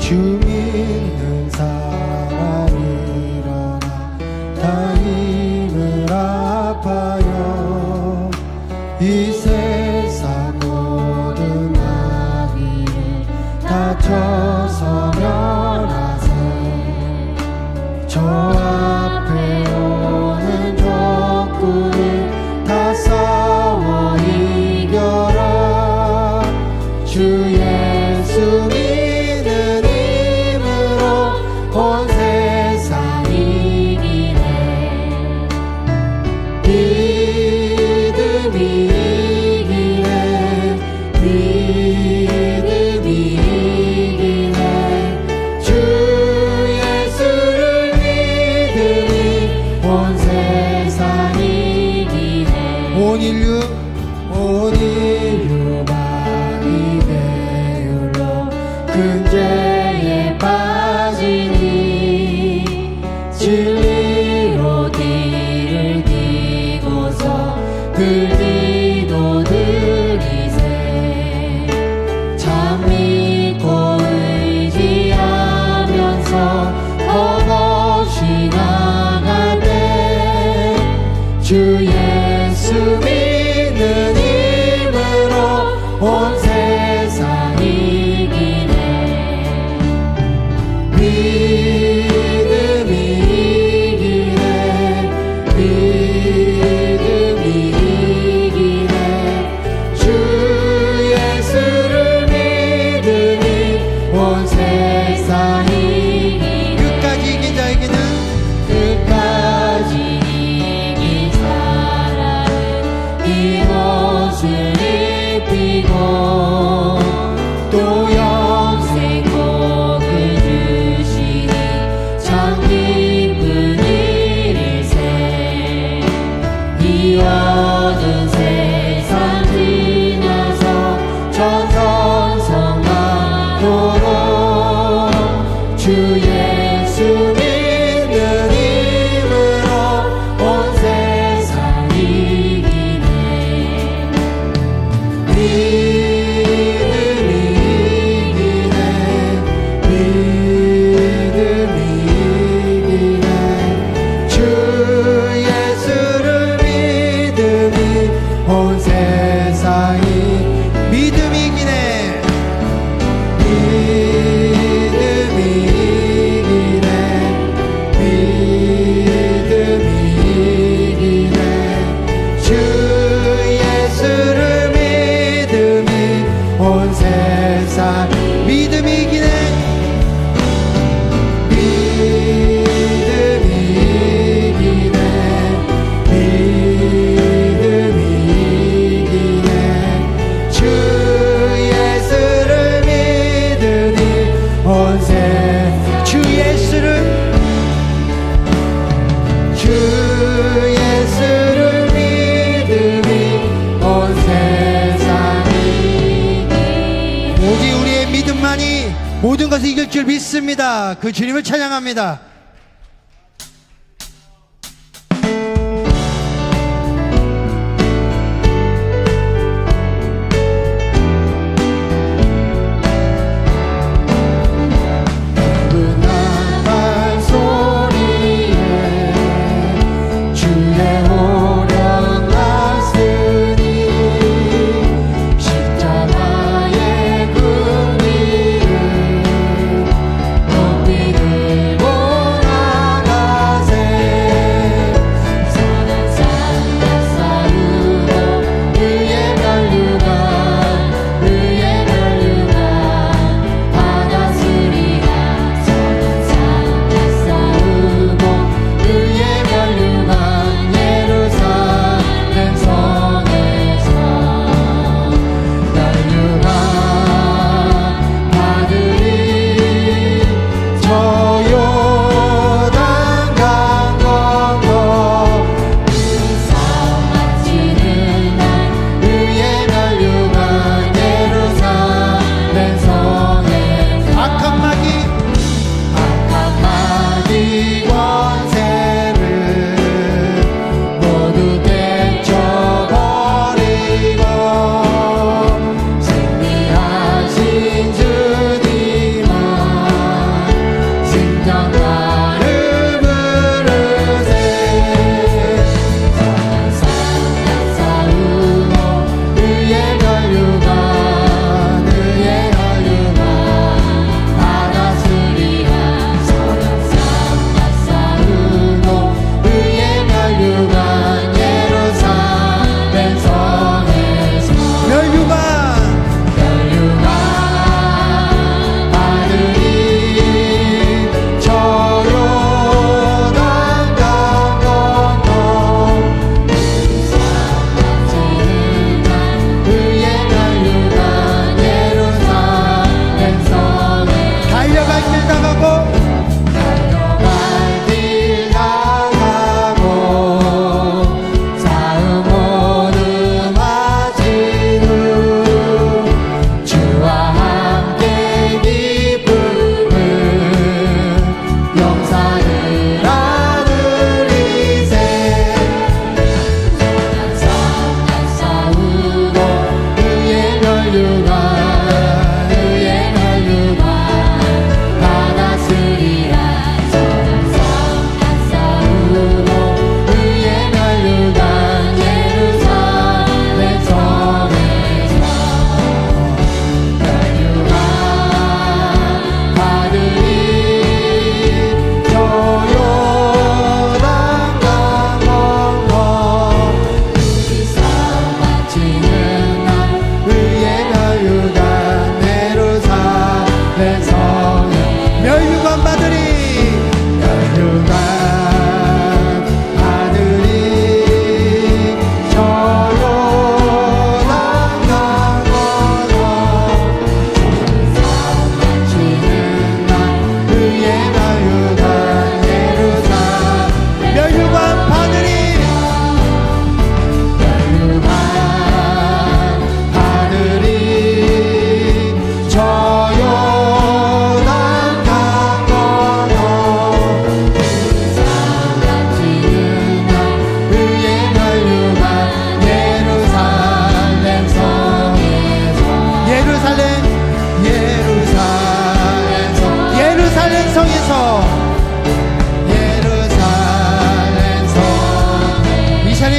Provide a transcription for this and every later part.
주 믿는 사람 일어나 다 힘을 아파요. 이 세상 모든 마귀를 다쳐서면 하세. 저 앞에 오는 적군을 다 싸워 이겨라. 주 예수 믿는 힘으로 온 세상 이기네. 믿음이 이기네. 믿음이 이기네. 주 예수를 믿음이 온 세상 이기네. 온 인류 마귀 배율로 근죄에 빠지니 진리로 뒤를 기고서 들기도 들이세. 참 믿고 의지하면서 헛없이 나갈 때 주 예수 믿는 힘으로 온 세상 이기네. 믿음이 이기네. 믿음이 이기네. 주 예수를 믿음이 온 세상 이기네. 끝까지 이긴 자에게는 끝까지 이긴 사람은 이 옷을 입히고 또 영생 복을 주시니 참 기쁜 일일세. 이 어두운 세상 지나서 전선성 나도록 주 예수 믿는 힘으로 온 세상 이기네. 믿음이 이기네. 믿음이 이기네. 주 예수를 믿음이 온 세상이 믿음이 이기네. 믿음이 이기네. 믿음이 이기네. 주 예수를 믿음이 온 세상 믿음이 이기네. 믿음이 이기네. 믿음이 이기네. 주 예수를 믿으니 온 세상 주 예수를 믿음이 온 세상이 오직 우리의 믿음만이 모든 것을 이길 줄 믿습니다. 그 주님을 찬양합니다. 높이 들고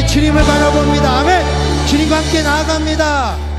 주님을 바라봅니다. 아멘. 주님과 함께 나아갑니다.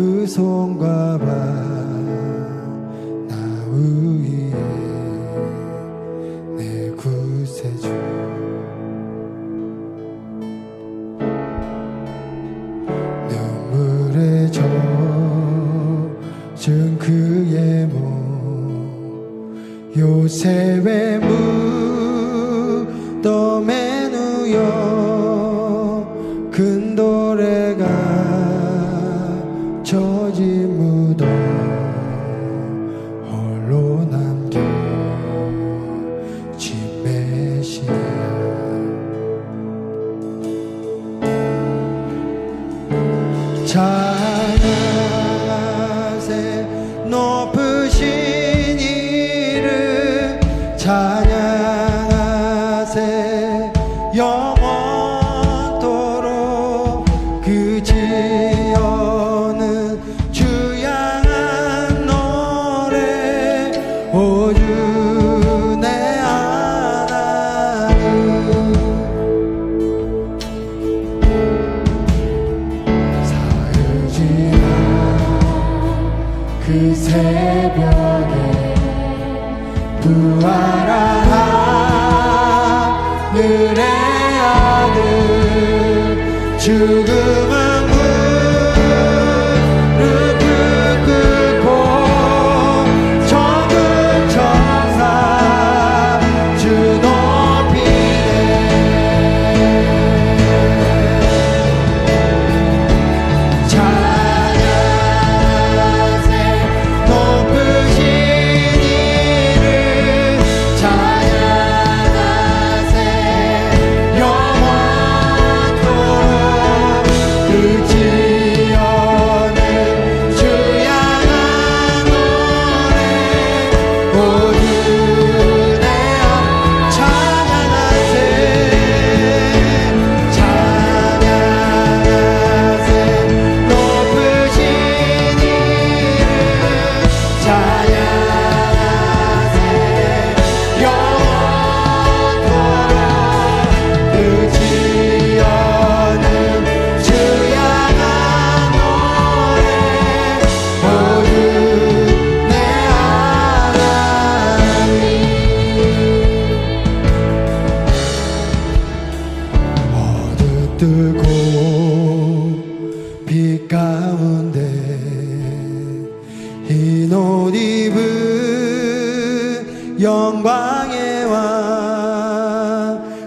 그 손과 발 나 위에 내 구세주 눈물에 젖은 그의 몸 요셉의 무덤에 누여 근도래가 젖은 무덤 홀로 남겨 진메시아 찬양하세 높으신 이름 찬양하세 영원토록 그 지어는 주 향한 노래 오주 내 하나님 사흘지나 그 새벽에 부활한 하늘의 아들 죽음은 무릎을 꿇고 적은 천사 주 높이네 찬양하세 높으신 이름 찬양하세 영원토록 그 지어는 주 향한 노래 오주 내 찬양하세 찬양하세 높으신 이름 찬양하세 영원토록 그 지어는 주 향한 노래 오주 내 하나님 어둡고 빛 가운데 흰 옷 입은 영광의 왕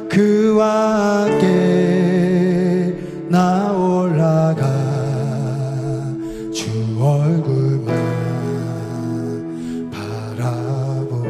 그와 함께 나 올라가 주 얼굴만 바라보리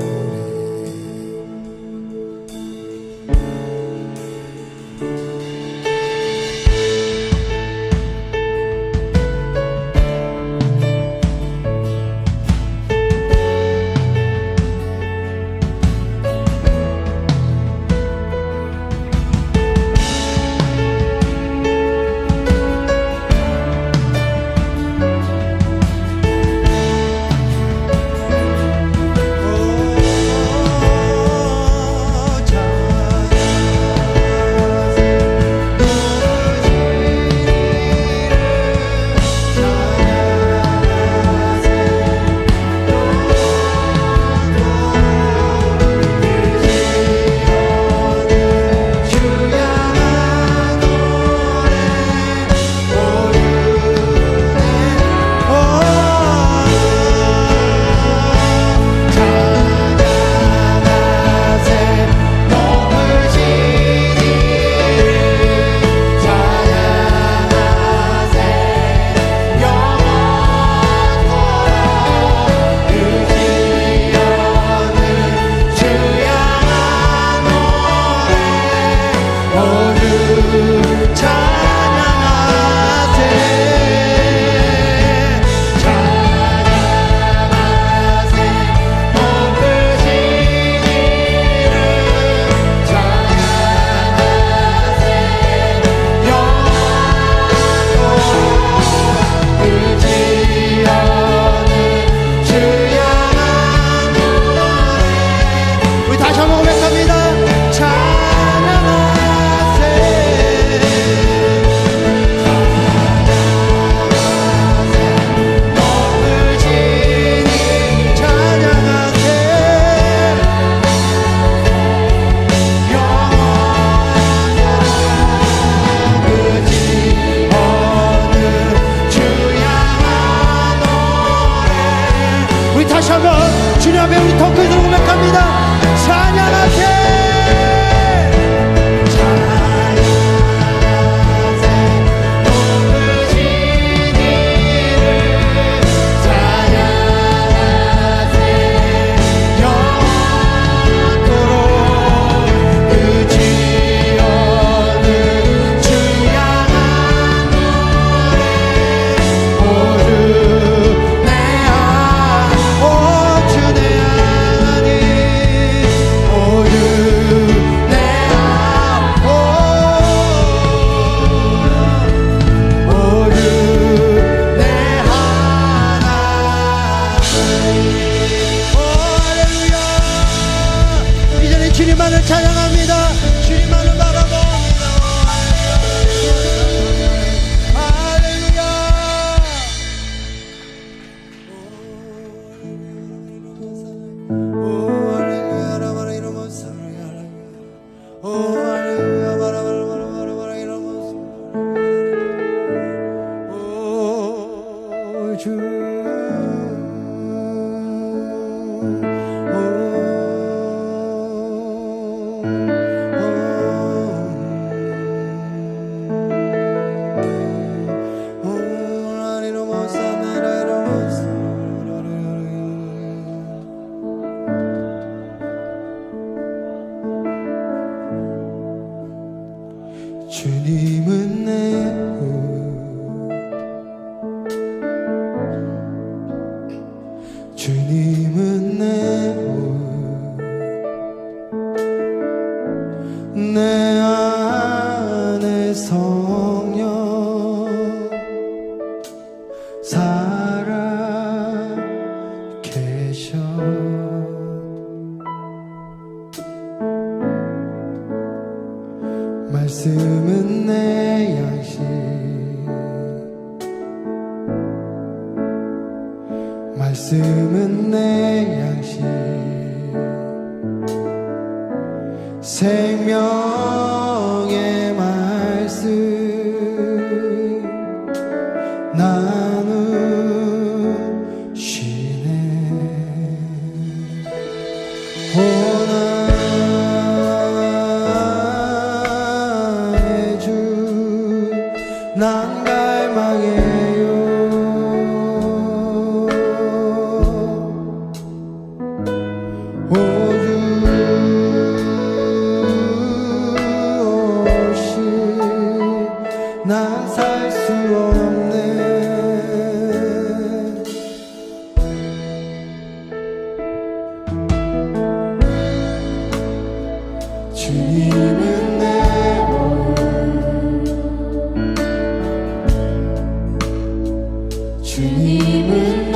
다시 한번 주님 앞에 우리 더 큰 소리로 고백합니다. 찬양하세. 주님만을 찬양합니다. 주님만을 바라봅니다. 할렐루야. 오 할렐루야 라바라 이러면서 오 할렐루야 바라바라 이러면서 오 주 주님은 내 주님은 내 안에 성령 살아 계셔. 말씀은 내 양식, 말씀은 내 양식, 생명의 말씀 나누시네. 난 갈망해요. 오주 없이 난 살 수 없네. 주님은 내 주님은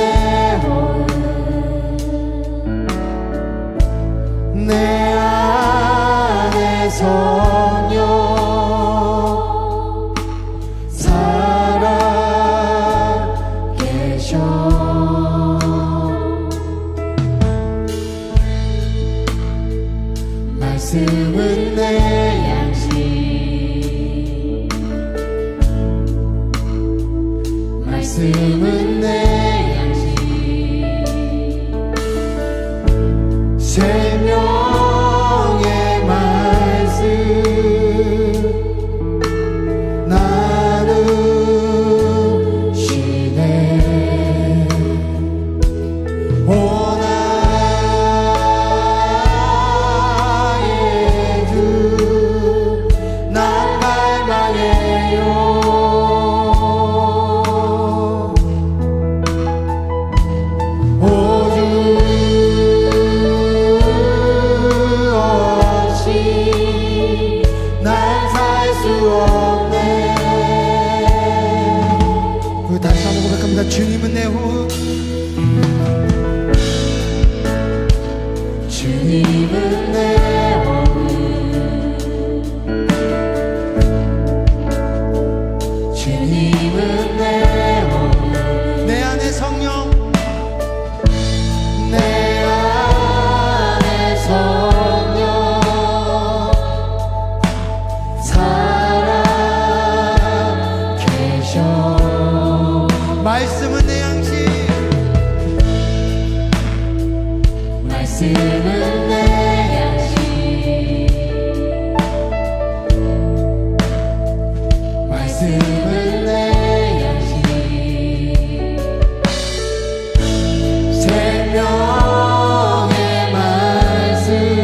내 안에 성령 살아 계셔. 말씀은 내 양식, 말씀은 내 양식, 생명의 말씀 나누시네. 오 나의 주 난 갈망해요. 다시 한번 고백합니다. 주님은 내 호흡, 주님은 내 호흡, 주님은 내 호흡, 내 안에 성령, 내 안에 성령 살아 계셔. 말씀은 내 양식, 말씀은 내 양식, 말씀은 내 양식, 생명의 말씀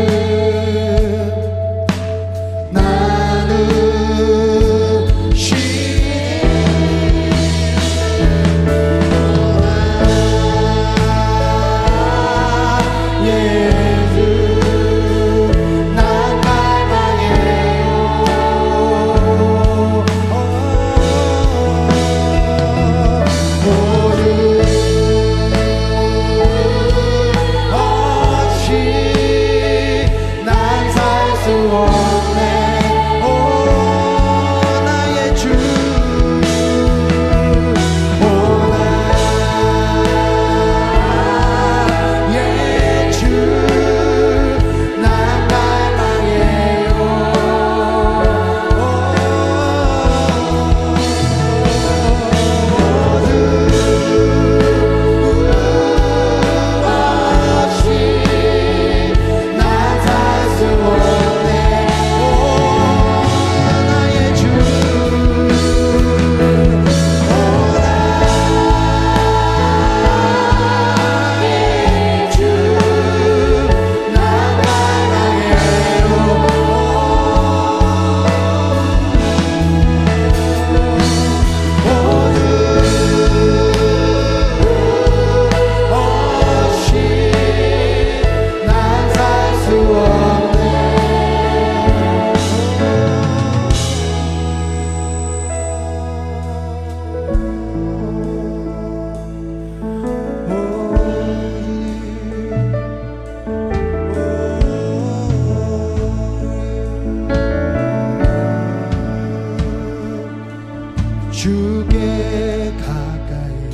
주께 가까이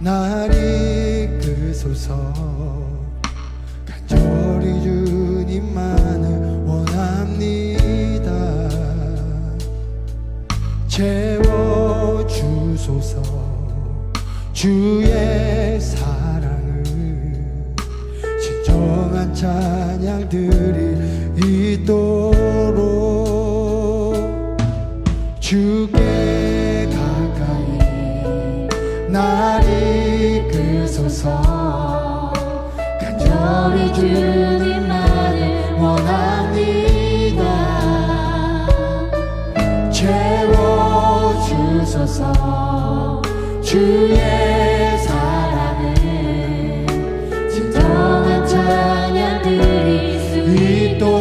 날 이끄소서. 간절히 주님만을 원합니다. 채워주소서. 주의 사랑을 진정한 찬양들이 있도록 주께 가까이 날 이끄소서. 간절히 주님만을 원합니다. 채워주소서. 주의 사랑을 진정한 찬양들이 있도록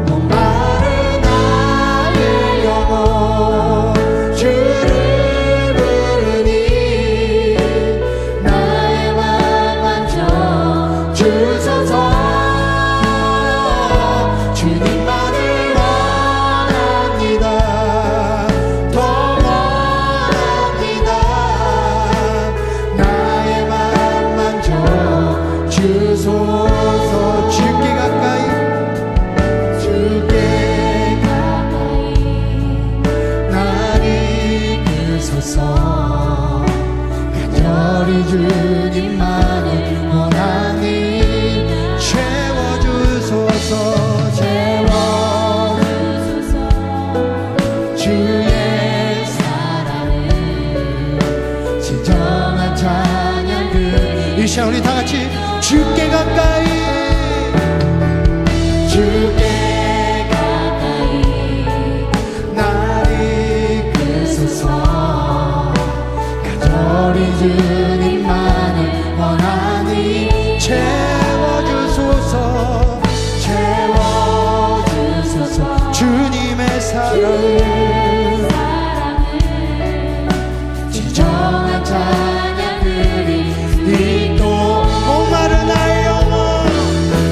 목마른 나의 영혼 주를 부르니 나의 맘 만져 주소서. 주님만을 원합니다. 더 원합니다. 나의 맘 만져 주소서. 주께 가까이 주께 가까이 날 이끄소서. 간절히 주님만을 원하니 채워주소서. 채워주소서. 주의 사랑을 진정한 찬양들. 이 시간 우리 다같이 주께 가까이 주께 가까이 날 이끄소서. 간절히 주님만을 원하니 채워주소서. 채워주소서. 주님의 사랑을 진정한 찬양들이 있도록 목마른 나의 영혼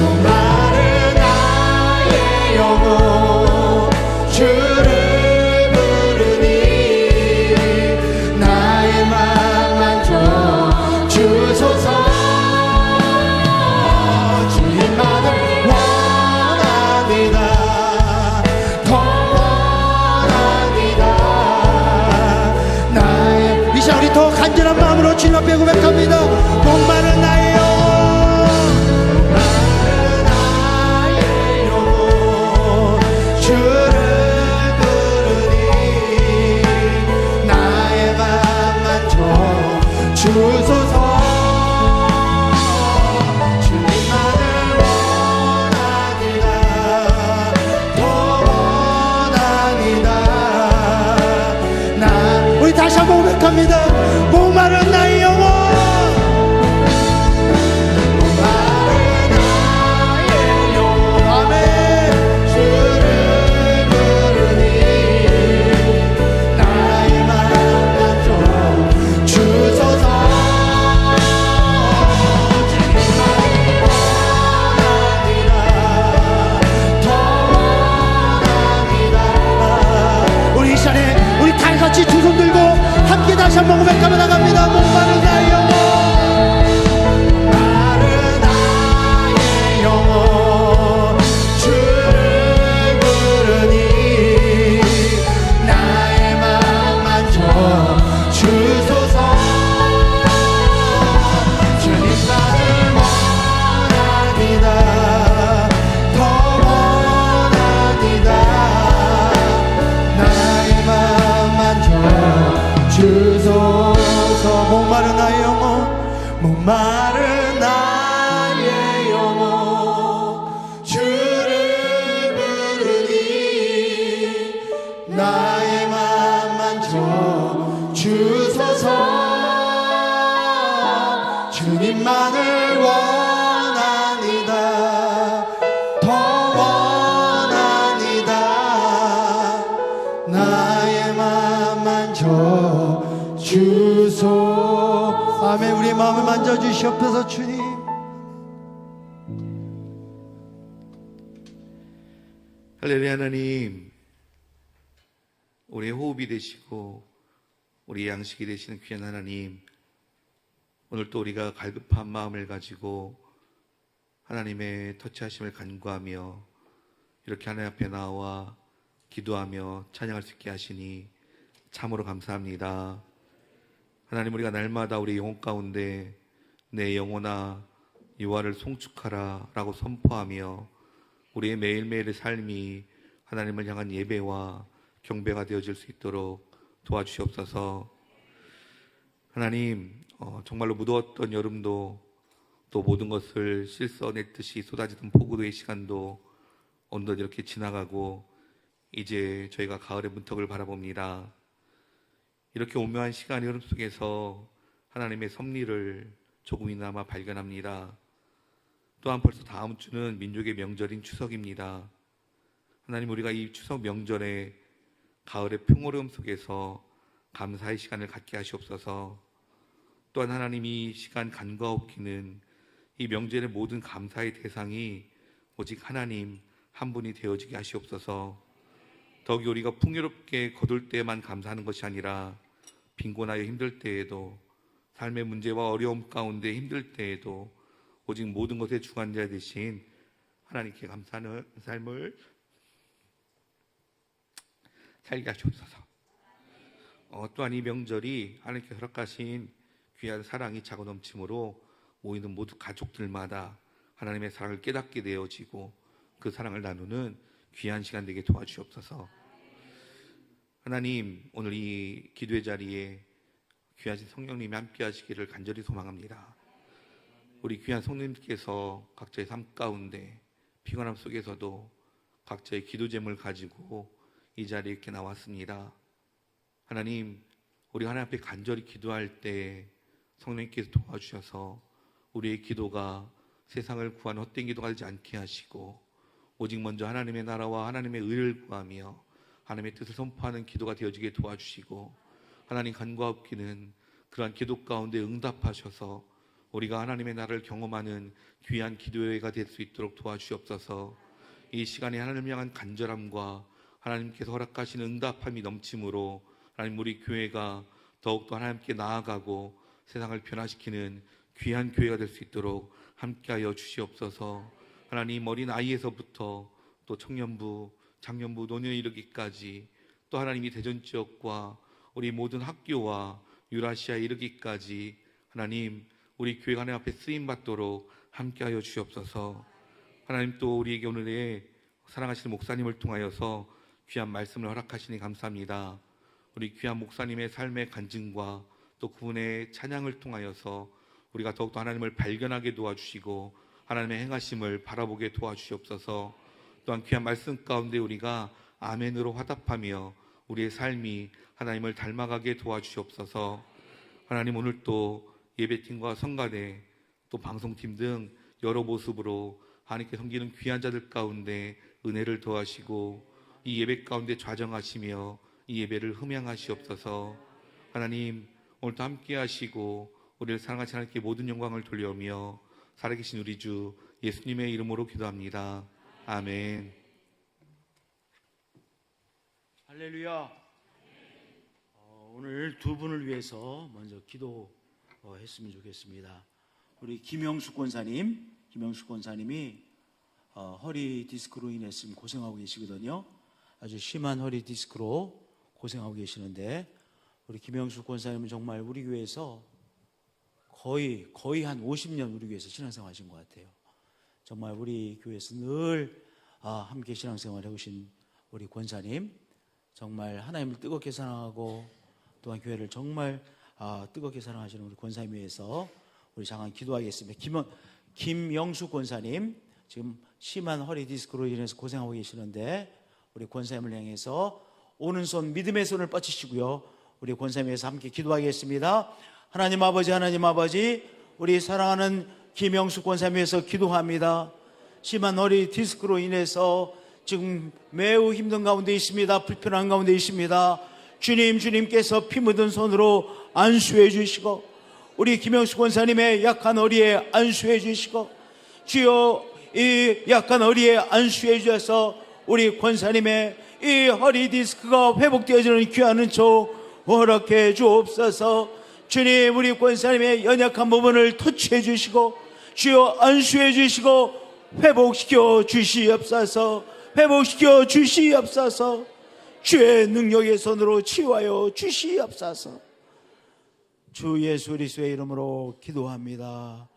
목마른 나의 영혼 주를 부르니 나의 맘 만져 주소서. 주님만을 원합니다. 더 원합니다. 나의 이 시간 우리 더 간절한 마음으로 주님 앞에 고백합니다. 목마른 나의 주소서. 주님만을 원하니다. 더 원하니다. 우리 다시 한번 고백합니다. 목마른 나의 영혼, 목마른 나의 영혼, 아멘. 주를 부르니 나의 맘만 좀 주소서. 주님만을 원하니다. 더 원하니다. 우리 이 시간에 우리 다 같이 두 손 들고 함께 다시 한번 고백하며 나갑니다. 목마른 나의 영혼, 마른 나의 영혼, 주를 부르니 나의 맘만 좀 주소서. 주님만을 원하니다. 더 원하니다. 나의 맘만 좀 주소서. 목마른 나의 영혼, 목마른 나의 영혼, 주를 부르니 나의 맘만 좀 주소서. 주님만을 원하니다. 더 원하니다. 나의 맘만 좀 주소. 아멘. 우리의 마음을 만져주시옵소서. 주님, 할렐루야. 하나님, 우리의 호흡이 되시고 우리의 양식이 되시는 귀한 하나님, 오늘 또 우리가 갈급한 마음을 가지고 하나님의 터치하심을 간구하며 이렇게 하나님 앞에 나와 기도하며 찬양할 수 있게 하시니 참으로 감사합니다. 하나님, 우리가 날마다 우리 영혼 가운데 내 영혼아 여호와를 송축하라 라고 선포하며 우리의 매일매일의 삶이 하나님을 향한 예배와 경배가 되어질 수 있도록 도와주시옵소서. 하나님, 정말로 무더웠던 여름도 또 모든 것을 씻어냈듯이 쏟아지던 폭우의 시간도 어느덧 이렇게 지나가고 이제 저희가 가을의 문턱을 바라봅니다. 이렇게 오묘한 시간 여름 속에서 하나님의 섭리를 조금이나마 발견합니다. 또한 벌써 다음 주는 민족의 명절인 추석입니다. 하나님, 우리가 이 추석 명절에 가을의 평화로움 속에서 감사의 시간을 갖게 하시옵소서. 또한 하나님, 이 시간 간과없기는 이 명절의 모든 감사의 대상이 오직 하나님 한 분이 되어지게 하시옵소서. 더욱이 우리가 풍요롭게 거둘 때만 감사하는 것이 아니라 빈곤하여 힘들 때에도, 삶의 문제와 어려움 가운데 힘들 때에도 오직 모든 것의 주관자 되신 하나님께 감사하는 삶을 살게 하시옵소서. 또한 이 명절이 하나님께 허락하신 귀한 사랑이 차고 넘침으로 모이는 모두 가족들마다 하나님의 사랑을 깨닫게 되어지고 그 사랑을 나누는 귀한 시간 되게 도와주시옵소서. 하나님, 오늘 이 기도의 자리에 귀하신 성령님이 함께 하시기를 간절히 소망합니다. 우리 귀한 성령님께서 각자의 삶 가운데 피곤함 속에서도 각자의 기도 제목을 가지고 이 자리에 이렇게 나왔습니다. 하나님, 우리 하나님 앞에 간절히 기도할 때 성령님께서 도와주셔서 우리의 기도가 세상을 구하는 헛된 기도가 되지 않게 하시고 오직 먼저 하나님의 나라와 하나님의 의를 구하며 하나님의 뜻을 선포하는 기도가 되어지게 도와주시고, 하나님 간과없기는 그러한 기도 가운데 응답하셔서 우리가 하나님의 나라를 경험하는 귀한 기도회가 될 수 있도록 도와주시옵소서. 이 시간에 하나님을 향한 간절함과 하나님께서 허락하시는 응답함이 넘침으로 하나님, 우리 교회가 더욱더 하나님께 나아가고 세상을 변화시키는 귀한 교회가 될 수 있도록 함께하여 주시옵소서. 하나님, 어린 아이에서부터 또 청년부, 장년부, 노년에 이르기까지, 또 하나님이 대전 지역과 우리 모든 학교와 유라시아에 이르기까지 하나님, 우리 교회가 하나님 앞에 쓰임받도록 함께하여 주시옵소서. 하나님, 또 우리에게 오늘의 사랑하시는 목사님을 통하여서 귀한 말씀을 허락하시니 감사합니다. 우리 귀한 목사님의 삶의 간증과 또 그분의 찬양을 통하여서 우리가 더욱더 하나님을 발견하게 도와주시고 하나님의 행하심을 바라보게 도와주시옵소서. 또한 귀한 말씀 가운데 우리가 아멘으로 화답하며 우리의 삶이 하나님을 닮아가게 도와주시옵소서. 하나님, 오늘 또 예배팀과 성가대 또 방송팀 등 여러 모습으로 하나님께 섬기는 귀한 자들 가운데 은혜를 더하시고 이 예배 가운데 좌정하시며 이 예배를 흠양하시옵소서. 하나님, 오늘도 함께 하시고 우리를 사랑하신 하나님께 모든 영광을 돌려오며 살아계신 우리 주 예수님의 이름으로 기도합니다. 아멘. 할렐루야. 오늘 두 분을 위해서 먼저 기도했으면 좋겠습니다. 우리 김영숙 권사님이 허리 디스크로 인해서 지금 고생하고 계시거든요. 아주 심한 허리 디스크로 고생하고 계시는데, 우리 김영숙 권사님은 정말 우리 교회에서 거의 한 50년 우리 교회에서 신앙생활 하신 것 같아요. 정말 우리 교회에서 늘 함께 신앙생활 해오신 우리 권사님, 정말 하나님을 뜨겁게 사랑하고 또한 교회를 정말 뜨겁게 사랑하시는 우리 권사님 위해서 우리 잠깐 기도하겠습니다. 김영숙 권사님, 지금 심한 허리 디스크로 인해서 고생하고 계시는데 우리 권사님을 향해서 오른손 믿음의 손을 뻗치시고요, 우리 권사님 위해서 함께 기도하겠습니다. 하나님 아버지, 우리 사랑하는 김영숙 권사님 위해서 기도합니다. 심한 허리 디스크로 인해서 지금 매우 힘든 가운데 있습니다. 불편한 가운데 있습니다. 주님께서 피 묻은 손으로 안수해 주시고 우리 김영숙 권사님의 약한 허리에 안수해 주시고, 주여 이 약한 허리에 안수해 주셔서 우리 권사님의 이 허리 디스크가 회복되어지는 귀한 은총 허락해 주옵소서. 주님, 우리 권사님의 연약한 부분을 터치해 주시고 주여 안수해 주시고 회복시켜 주시옵소서. 주의 능력의 손으로 치유하여 주시옵소서. 주 예수 그리스도의 이름으로 기도합니다.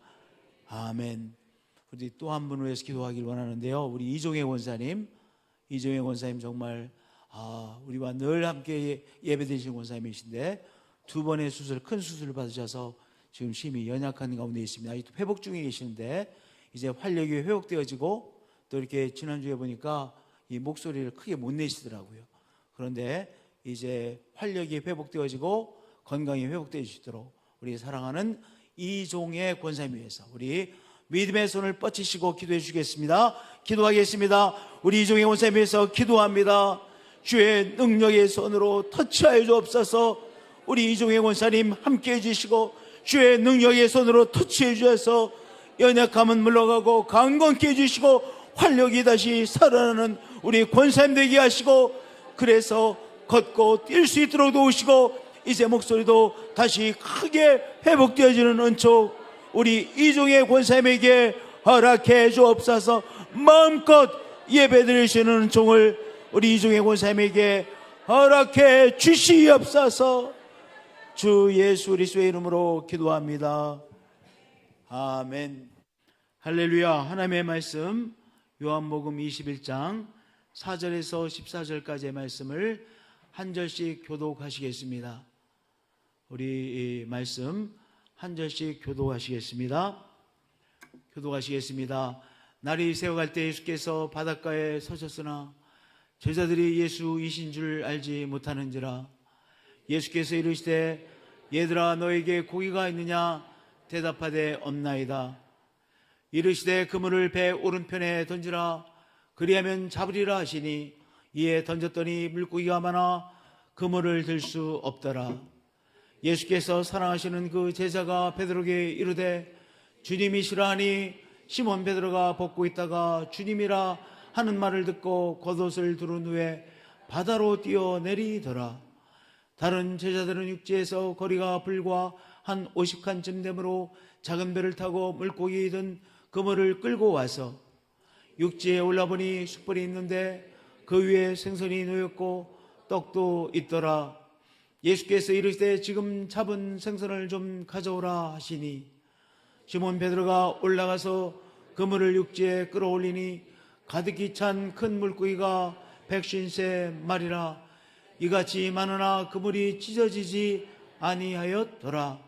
아멘. 우리 또 한 분을 위해서 기도하기를 원하는데요, 우리 이종혜 권사님 정말 우리와 늘 함께 예배드리신 권사님이신데 두 번의 큰 수술을 받으셔서 지금 심히 연약한 가운데 있습니다. 아직도 회복 중에 계시는데 이제 활력이 회복되어지고 또 이렇게 지난주에 보니까 이 목소리를 크게 못 내시더라고요. 그런데 이제 활력이 회복되어지고 건강이 회복되어지도록 우리 사랑하는 이종혜 권사님 위해서 우리 믿음의 손을 뻗치시고 기도해 주시겠습니다. 기도하겠습니다. 우리 이종혜 권사님 위해서 기도합니다. 주의 능력의 손으로 터치하여 주옵소서. 우리 이종혜 권사님 함께 해주시고 주의 능력의 손으로 터치해 주셔서 연약함은 물러가고 강건케 해주시고 활력이 다시 살아나는 우리 권사님 되게 하시고, 그래서 걷고 뛸 수 있도록 도우시고 이제 목소리도 다시 크게 회복되어지는 은총 우리 이종혜 권사님에게 허락해 주옵소서. 마음껏 예배드리시는 은총을 우리 이종혜 권사님에게 허락해 주시옵소서. 주 예수 그리스도의 이름으로 기도합니다. 아멘. 할렐루야. 하나님의 말씀 요한복음 21장 4절에서 14절까지의 말씀을 한 절씩 교독하시겠습니다. 우리 이 말씀 한 절씩 교독하시겠습니다. 날이 새어갈 때 예수께서 바닷가에 서셨으나 제자들이 예수이신 줄 알지 못하는지라. 예수께서 이르시되 얘들아 너에게 고기가 있느냐? 대답하되 없나이다. 이르시되 그물을 배 오른편에 던지라. 그리하면 잡으리라 하시니 이에 던졌더니 물고기가 많아 그물을 들 수 없더라. 예수께서 사랑하시는 그 제자가 베드로에게 이르되 주님이시라 하니 시몬 베드로가 벗고 있다가 주님이라 하는 말을 듣고 겉옷을 두른 후에 바다로 뛰어내리더라. 다른 제자들은 육지에서 거리가 불과 한 50칸쯤 되므로 작은 배를 타고 물고기 든 그물을 끌고 와서 육지에 올라보니 숯불이 있는데 그 위에 생선이 놓였고 떡도 있더라. 예수께서 이르시되 지금 잡은 생선을 좀 가져오라 하시니 시몬 베드로가 올라가서 그물을 육지에 끌어올리니 가득히 찬 큰 물고기가 150마리라. 이같이 많으나 그물이 찢어지지 아니하였더라.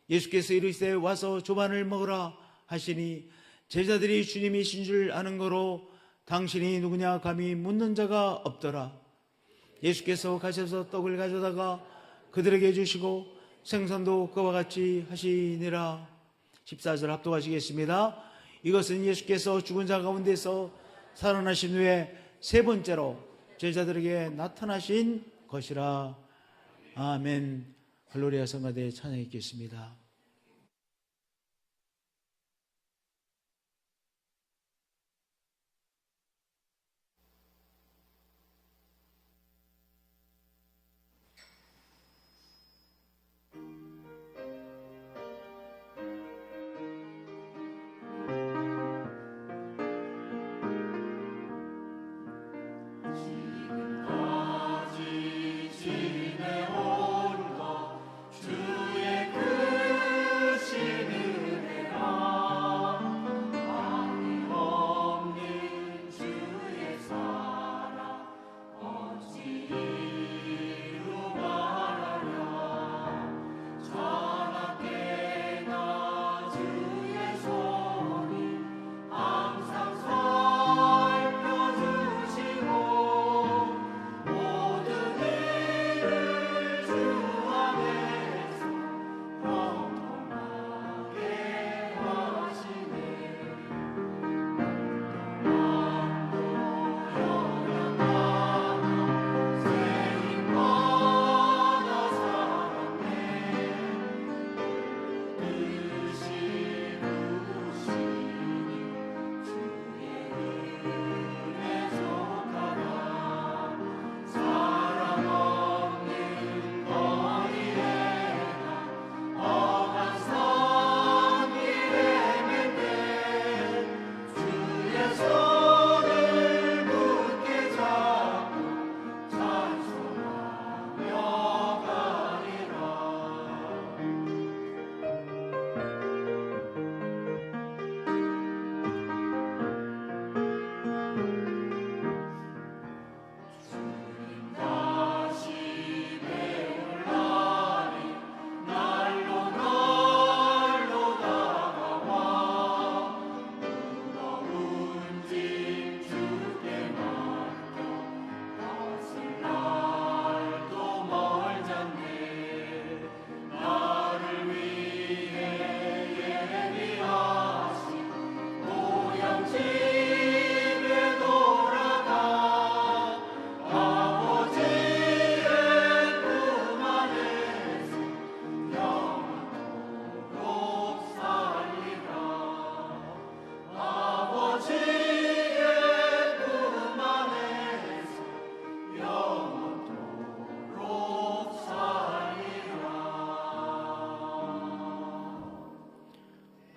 예수께서 이르시되 와서 조반을 먹으라 하시니 제자들이 주님이신 줄 아는 거로 당신이 누구냐 감히 묻는 자가 없더라. 예수께서 가셔서 떡을 가져다가 그들에게 주시고 생선도 그와 같이 하시니라. 14절 합독하시겠습니다. 이것은 예수께서 죽은 자 가운데서 살아나신 후에 세 번째로 제자들에게 나타나신 것이라. 아멘. 할렐루야. 성가대 찬양했겠습니다.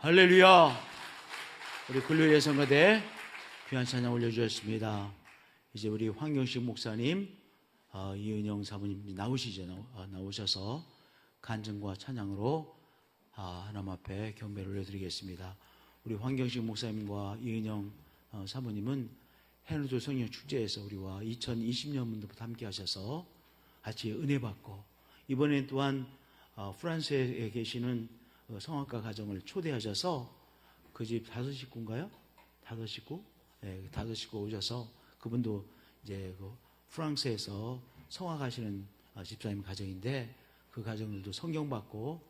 할렐루야. 우리 글로리아 성가대 귀한 찬양 올려주셨습니다. 이제 우리 황경식 목사님, 이은영 사모님 나오셔서 간증과 찬양으로 하나님 앞에 경배를 올려드리겠습니다. 우리 황경식 목사님과 이은영 사모님은 해누조 성령 축제에서 우리와 2020년부터 함께 하셔서 같이 은혜 받고, 이번에 또한 프랑스에 계시는 성악가 가정을 초대하셔서 그 집 5식구인가요? 5식구? 네, 5식구 오셔서 그분도 이제 그 프랑스에서 성악하시는 집사님 가정인데, 그 가정들도 성경 받고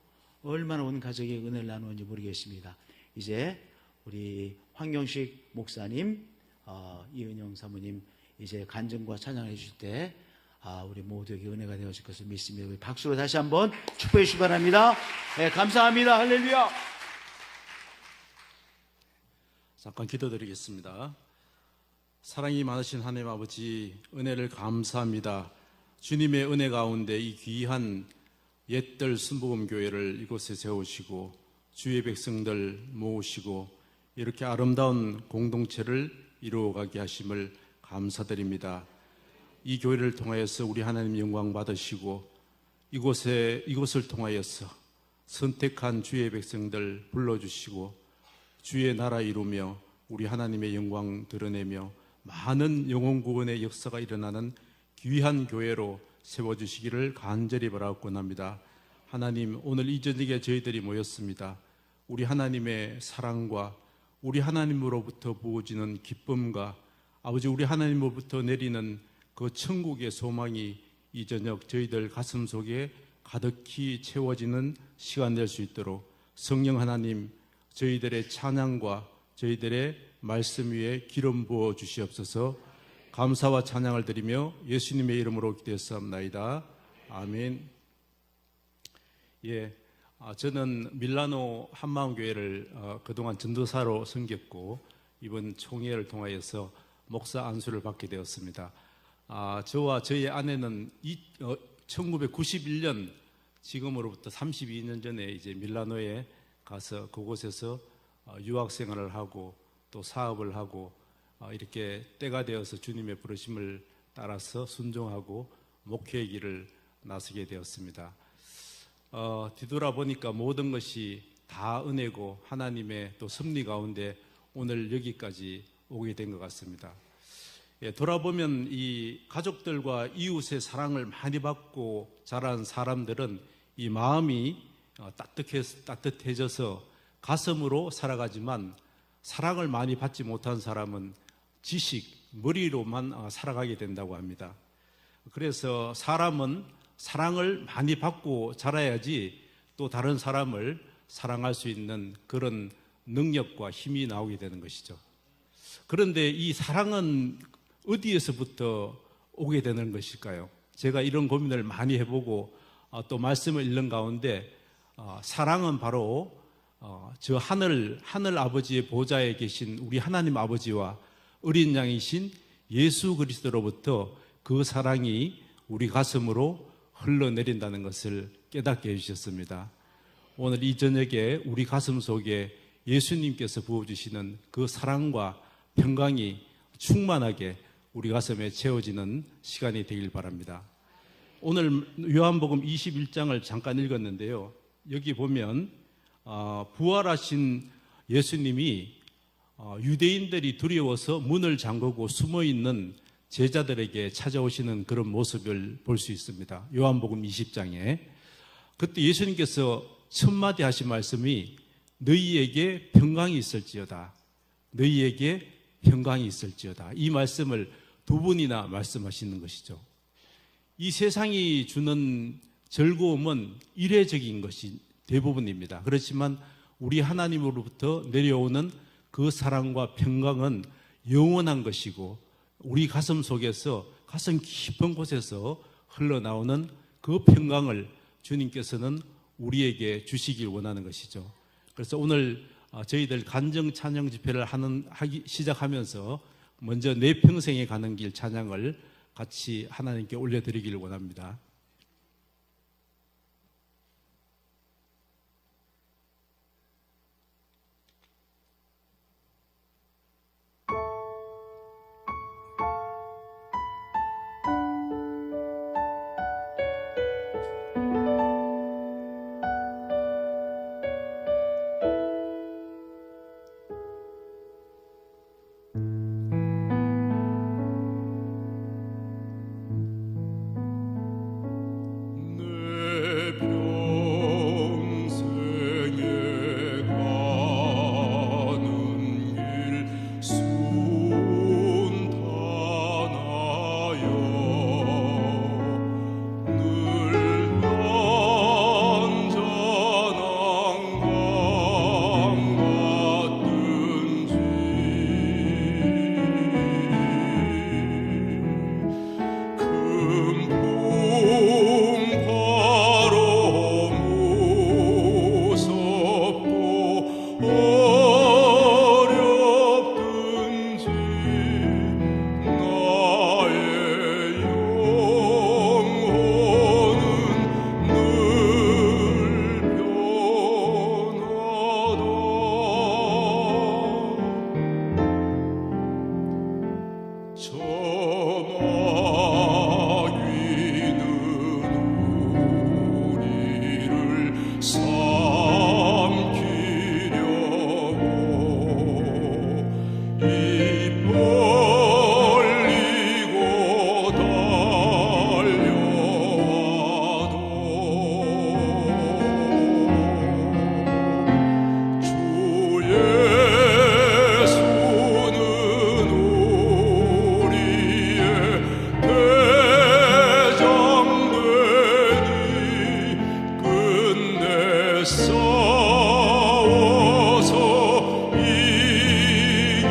얼마나 온 가족이 은혜를 나누는지 모르겠습니다. 이제 우리 황경식 목사님, 이은영 사모님 이제 간증과 찬양을 해주실 때 우리 모두에게 은혜가 되어질 것을 믿습니다. 우리 박수로 다시 한번 축복해 주시기 바랍니다. 네, 감사합니다. 할렐루야. 잠깐 기도드리겠습니다. 사랑이 많으신 하나님 아버지, 은혜를 감사합니다. 주님의 은혜 가운데 이 귀한 옛들 순복음교회를 이곳에 세우시고 주의 백성들 모으시고 이렇게 아름다운 공동체를 이루어가게 하심을 감사드립니다. 이 교회를 통하여서 우리 하나님 영광 받으시고 이곳을 통하여서 선택한 주의 백성들 불러주시고 주의 나라 이루며 우리 하나님의 영광 드러내며 많은 영혼 구원의 역사가 일어나는 귀한 교회로 세워주시기를 간절히 바라옵곤합니다. 하나님, 오늘 이 저녁에 저희들이 모였습니다. 우리 하나님의 사랑과 우리 하나님으로부터 부어지는 기쁨과 아버지 우리 하나님으로부터 내리는 그 천국의 소망이 이 저녁 저희들 가슴 속에 가득히 채워지는 시간 될 수 있도록 성령 하나님, 저희들의 찬양과 저희들의 말씀 위에 기름 부어 주시옵소서. 감사와 찬양을 드리며 예수님의 이름으로 기도했사옵나이다. 아멘. 예, 저는 밀라노 한마음교회를 그동안 전도사로 섬겼고 이번 총회를 통하여서 목사 안수를 받게 되었습니다. 저와 저희 아내는 1991년 지금으로부터 32년 전에 이제 밀라노에 가서 그곳에서 유학생활을 하고 또 사업을 하고 이렇게 때가 되어서 주님의 부르심을 따라서 순종하고 목회의 길을 나서게 되었습니다. 뒤돌아보니까 모든 것이 다 은혜고 하나님의 또 섭리 가운데 오늘 여기까지 오게 된 것 같습니다. 예, 돌아보면 이 가족들과 이웃의 사랑을 많이 받고 자란 사람들은 이 마음이 따뜻해져서 가슴으로 살아가지만 사랑을 많이 받지 못한 사람은 지식, 머리로만 살아가게 된다고 합니다. 그래서 사람은 사랑을 많이 받고 자라야지 또 다른 사람을 사랑할 수 있는 그런 능력과 힘이 나오게 되는 것이죠. 그런데 이 사랑은 어디에서부터 오게 되는 것일까요? 제가 이런 고민을 많이 해보고 또 말씀을 읽는 가운데 사랑은 바로 저 하늘 아버지의 보좌에 계신 우리 하나님 아버지와 어린 양이신 예수 그리스도로부터 그 사랑이 우리 가슴으로 흘러내린다는 것을 깨닫게 해주셨습니다. 오늘 이 저녁에 우리 가슴 속에 예수님께서 부어주시는 그 사랑과 평강이 충만하게 우리 가슴에 채워지는 시간이 되길 바랍니다. 오늘 요한복음 21장을 잠깐 읽었는데요. 여기 보면 부활하신 예수님이 유대인들이 두려워서 문을 잠그고 숨어있는 제자들에게 찾아오시는 그런 모습을 볼 수 있습니다. 요한복음 20장에 그때 예수님께서 첫 마디 하신 말씀이 너희에게 평강이 있을지어다. 너희에게 평강이 있을지어다. 이 말씀을 두 번이나 말씀하시는 것이죠. 이 세상이 주는 즐거움은 일회적인 것이 대부분입니다. 그렇지만 우리 하나님으로부터 내려오는 그 사랑과 평강은 영원한 것이고 우리 가슴 속에서 가슴 깊은 곳에서 흘러나오는 그 평강을 주님께서는 우리에게 주시길 원하는 것이죠. 그래서 오늘 저희들 간정 찬양 집회를 시작하면서 먼저 내 평생에 가는 길 찬양을 같이 하나님께 올려드리기를 원합니다. 싸워서 이기리라.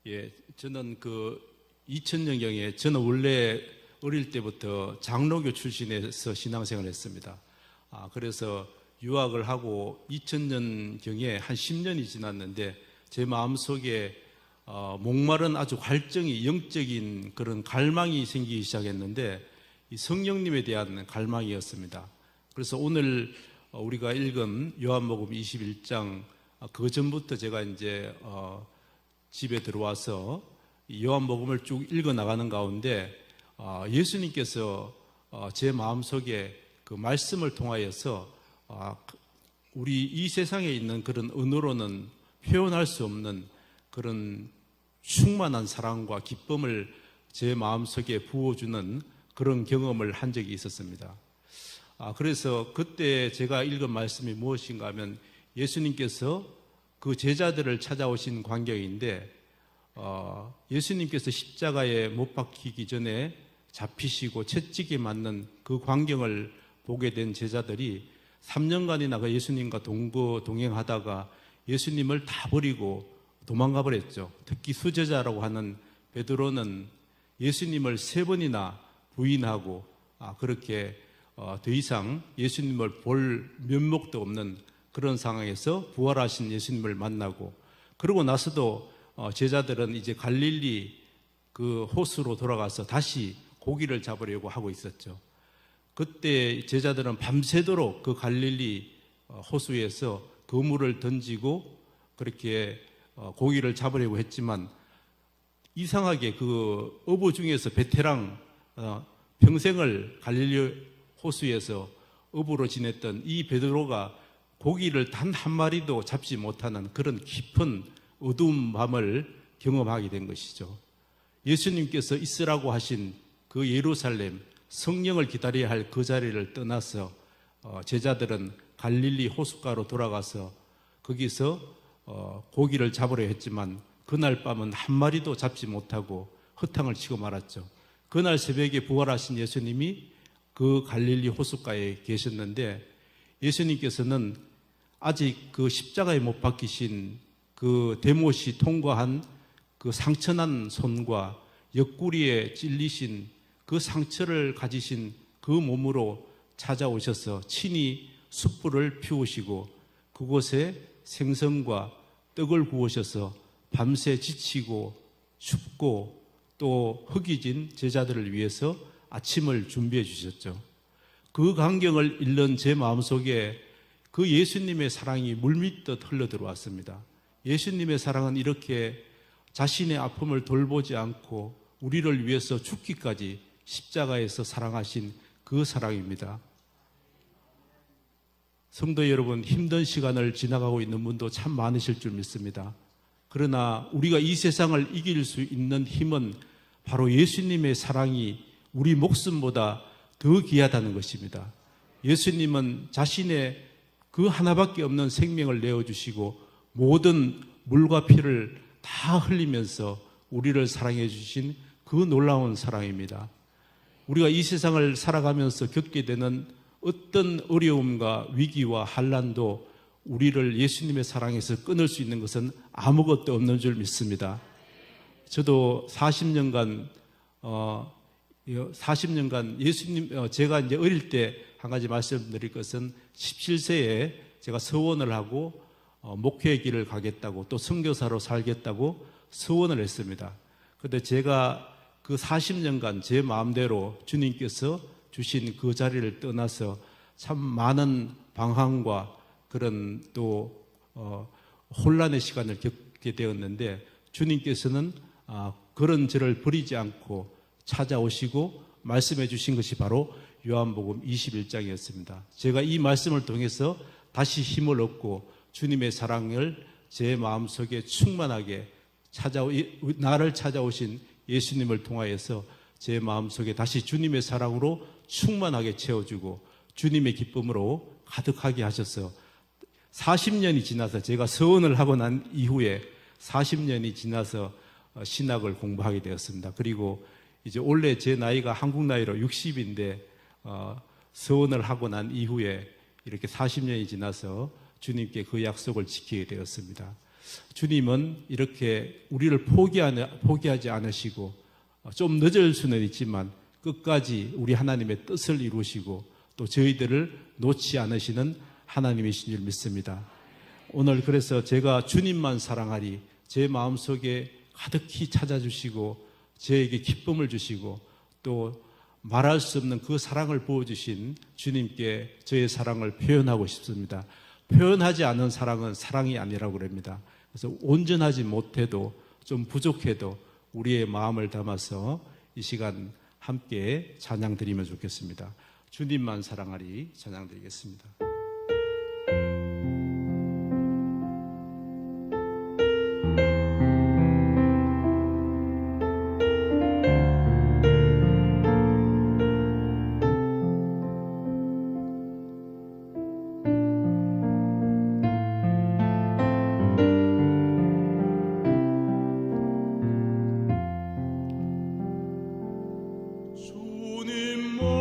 내 예, 저는 그 2000년경에 저는 원래 어릴 때부터 장로교 출신에서 신앙생활을 했습니다. 그래서 유학을 하고 2000년경에 한 10년이 지났는데 제 마음속에 목마른 아주 갈증이 영적인 그런 갈망이 생기기 시작했는데 이 성령님에 대한 갈망이었습니다. 그래서 오늘 우리가 읽은 요한복음 21장 그 전부터 제가 이제 집에 들어와서 요한복음을 쭉 읽어 나가는 가운데 예수님께서 제 마음속에 그 말씀을 통하여서 우리 이 세상에 있는 그런 언어로는 표현할 수 없는 그런 충만한 사랑과 기쁨을 제 마음속에 부어주는 그런 경험을 한 적이 있었습니다. 그래서 그때 제가 읽은 말씀이 무엇인가 하면 예수님께서 그 제자들을 찾아오신 광경인데 예수님께서 십자가에 못 박히기 전에 잡히시고 채찍에 맞는 그 광경을 보게 된 제자들이 3년간이나 그 예수님과 동행하다가 예수님을 다 버리고 도망가 버렸죠. 특히 수제자라고 하는 베드로는 예수님을 3번이나 부인하고 그렇게 더 이상 예수님을 볼 면목도 없는 그런 상황에서 부활하신 예수님을 만나고 그러고 나서도 제자들은 이제 갈릴리 그 호수로 돌아가서 다시 고기를 잡으려고 하고 있었죠. 그때 제자들은 밤새도록 그 갈릴리 호수에서 그물을 던지고 그렇게 고기를 잡으려고 했지만 이상하게 그 어부 중에서 베테랑 평생을 갈릴리 호수에서 어부로 지냈던 이 베드로가 고기를 단 한 마리도 잡지 못하는 그런 깊은 어두운 밤을 경험하게 된 것이죠. 예수님께서 있으라고 하신 그 예루살렘, 성령을 기다려야 할 그 자리를 떠나서 제자들은 갈릴리 호숫가로 돌아가서 거기서 고기를 잡으려 했지만 그날 밤은 한 마리도 잡지 못하고 허탕을 치고 말았죠. 그날 새벽에 부활하신 예수님이 그 갈릴리 호숫가에 계셨는데 예수님께서는 아직 그 십자가에 못 박히신 그 대못이 통과한 그 상처난 손과 옆구리에 찔리신 그 상처를 가지신 그 몸으로 찾아오셔서 친히 숯불을 피우시고 그곳에 생선과 떡을 구우셔서 밤새 지치고 춥고 또 허기진 제자들을 위해서 아침을 준비해 주셨죠. 그 광경을 읽는 제 마음속에 그 예수님의 사랑이 물밀듯 흘러 들어왔습니다. 예수님의 사랑은 이렇게 자신의 아픔을 돌보지 않고 우리를 위해서 죽기까지 십자가에서 사랑하신 그 사랑입니다. 성도 여러분, 힘든 시간을 지나가고 있는 분도 참 많으실 줄 믿습니다. 그러나 우리가 이 세상을 이길 수 있는 힘은 바로 예수님의 사랑이 우리 목숨보다 더 귀하다는 것입니다. 예수님은 자신의 그 하나밖에 없는 생명을 내어주시고 모든 물과 피를 다 흘리면서 우리를 사랑해 주신 그 놀라운 사랑입니다. 우리가 이 세상을 살아가면서 겪게 되는 어떤 어려움과 위기와 환난도 우리를 예수님의 사랑에서 끊을 수 있는 것은 아무것도 없는 줄 믿습니다. 저도 40년간 예수님, 제가 이제 어릴 때 한 가지 말씀드릴 것은 17세에 제가 서원을 하고 목회의 길을 가겠다고 또 선교사로 살겠다고 서원을 했습니다. 그런데 제가 그 40년간 제 마음대로 주님께서 주신 그 자리를 떠나서 참 많은 방황과 그런 또 혼란의 시간을 겪게 되었는데 주님께서는 그런 저를 버리지 않고 찾아오시고 말씀해 주신 것이 바로 요한복음 21장이었습니다. 제가 이 말씀을 통해서 다시 힘을 얻고 주님의 사랑을 제 마음속에 충만하게 나를 찾아오신 예수님을 통하여서 제 마음속에 다시 주님의 사랑으로 충만하게 채워주고 주님의 기쁨으로 가득하게 하셔서 40년이 지나서 제가 서원을 하고 난 이후에 40년이 지나서 신학을 공부하게 되었습니다. 그리고 이제 원래 제 나이가 한국 나이로 60인데 서원을 하고 난 이후에 이렇게 40년이 지나서 주님께 그 약속을 지키게 되었습니다. 주님은 이렇게 우리를 포기하지 않으시고 좀 늦을 수는 있지만 끝까지 우리 하나님의 뜻을 이루시고 또 저희들을 놓지 않으시는 하나님이신 줄 믿습니다. 오늘 그래서 제가 주님만 사랑하리 제 마음속에 가득히 찾아주시고 저에게 기쁨을 주시고 또 말할 수 없는 그 사랑을 부어주신 주님께 저의 사랑을 표현하고 싶습니다. 표현하지 않은 사랑은 사랑이 아니라고 그럽니다. 그래서 온전하지 못해도 좀 부족해도 우리의 마음을 담아서 이 시간 함께 찬양 드리면 좋겠습니다. 주님만 사랑하리 찬양 드리겠습니다. 주님만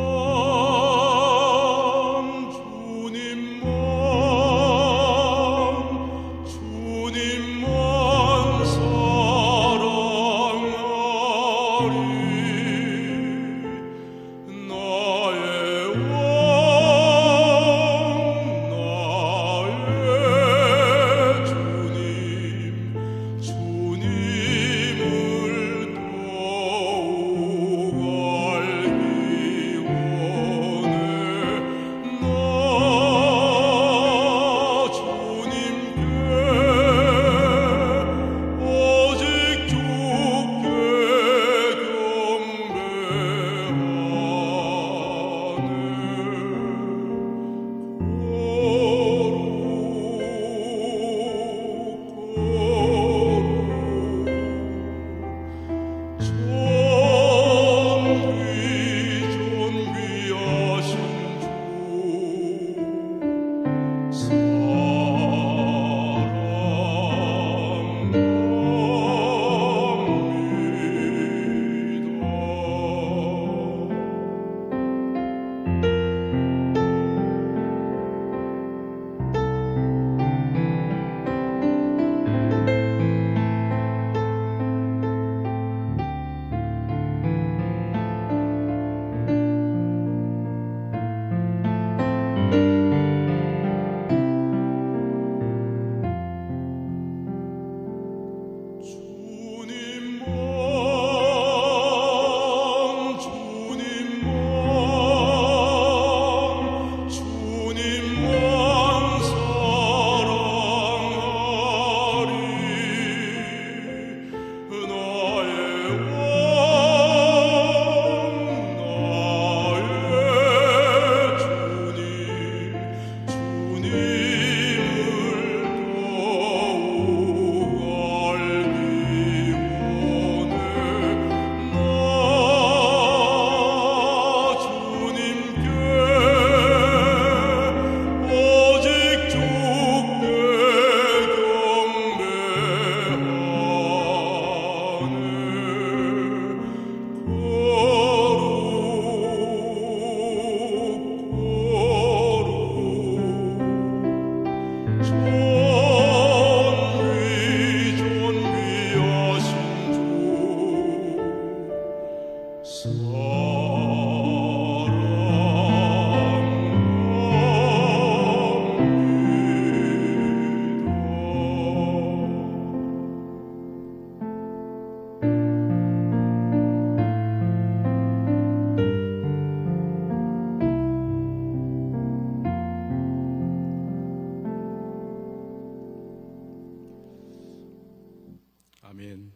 아멘.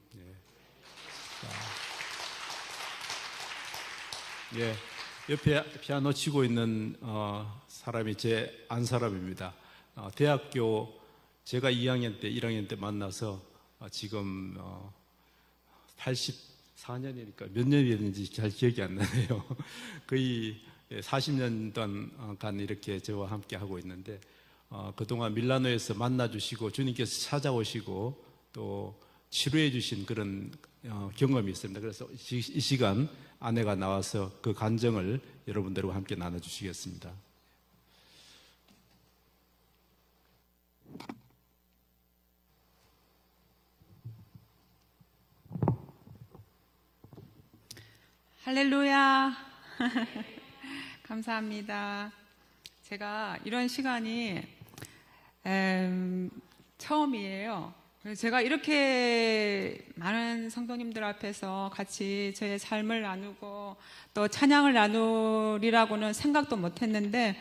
예, 옆에 피아노 치고 있는 사람이 제 안 사람입니다. 대학교 제가 2학년 때, 1학년 때 만나서 지금 84년이니까 몇 년이었는지 잘 기억이 안 나네요. 거의 40년 동안 이렇게 저와 함께 하고 있는데 그동안 밀라노에서 만나주시고 주님께서 찾아오시고 또 치료해 주신 그런 경험이 있습니다. 그래서 이 시간 아내가 나와서 그 간증을 여러분들과 함께 나눠주시겠습니다. 할렐루야. 감사합니다. 제가 이런 시간이 처음이에요. 제가 이렇게 많은 성도님들 앞에서 같이 저의 삶을 나누고 또 찬양을 나누리라고는 생각도 못했는데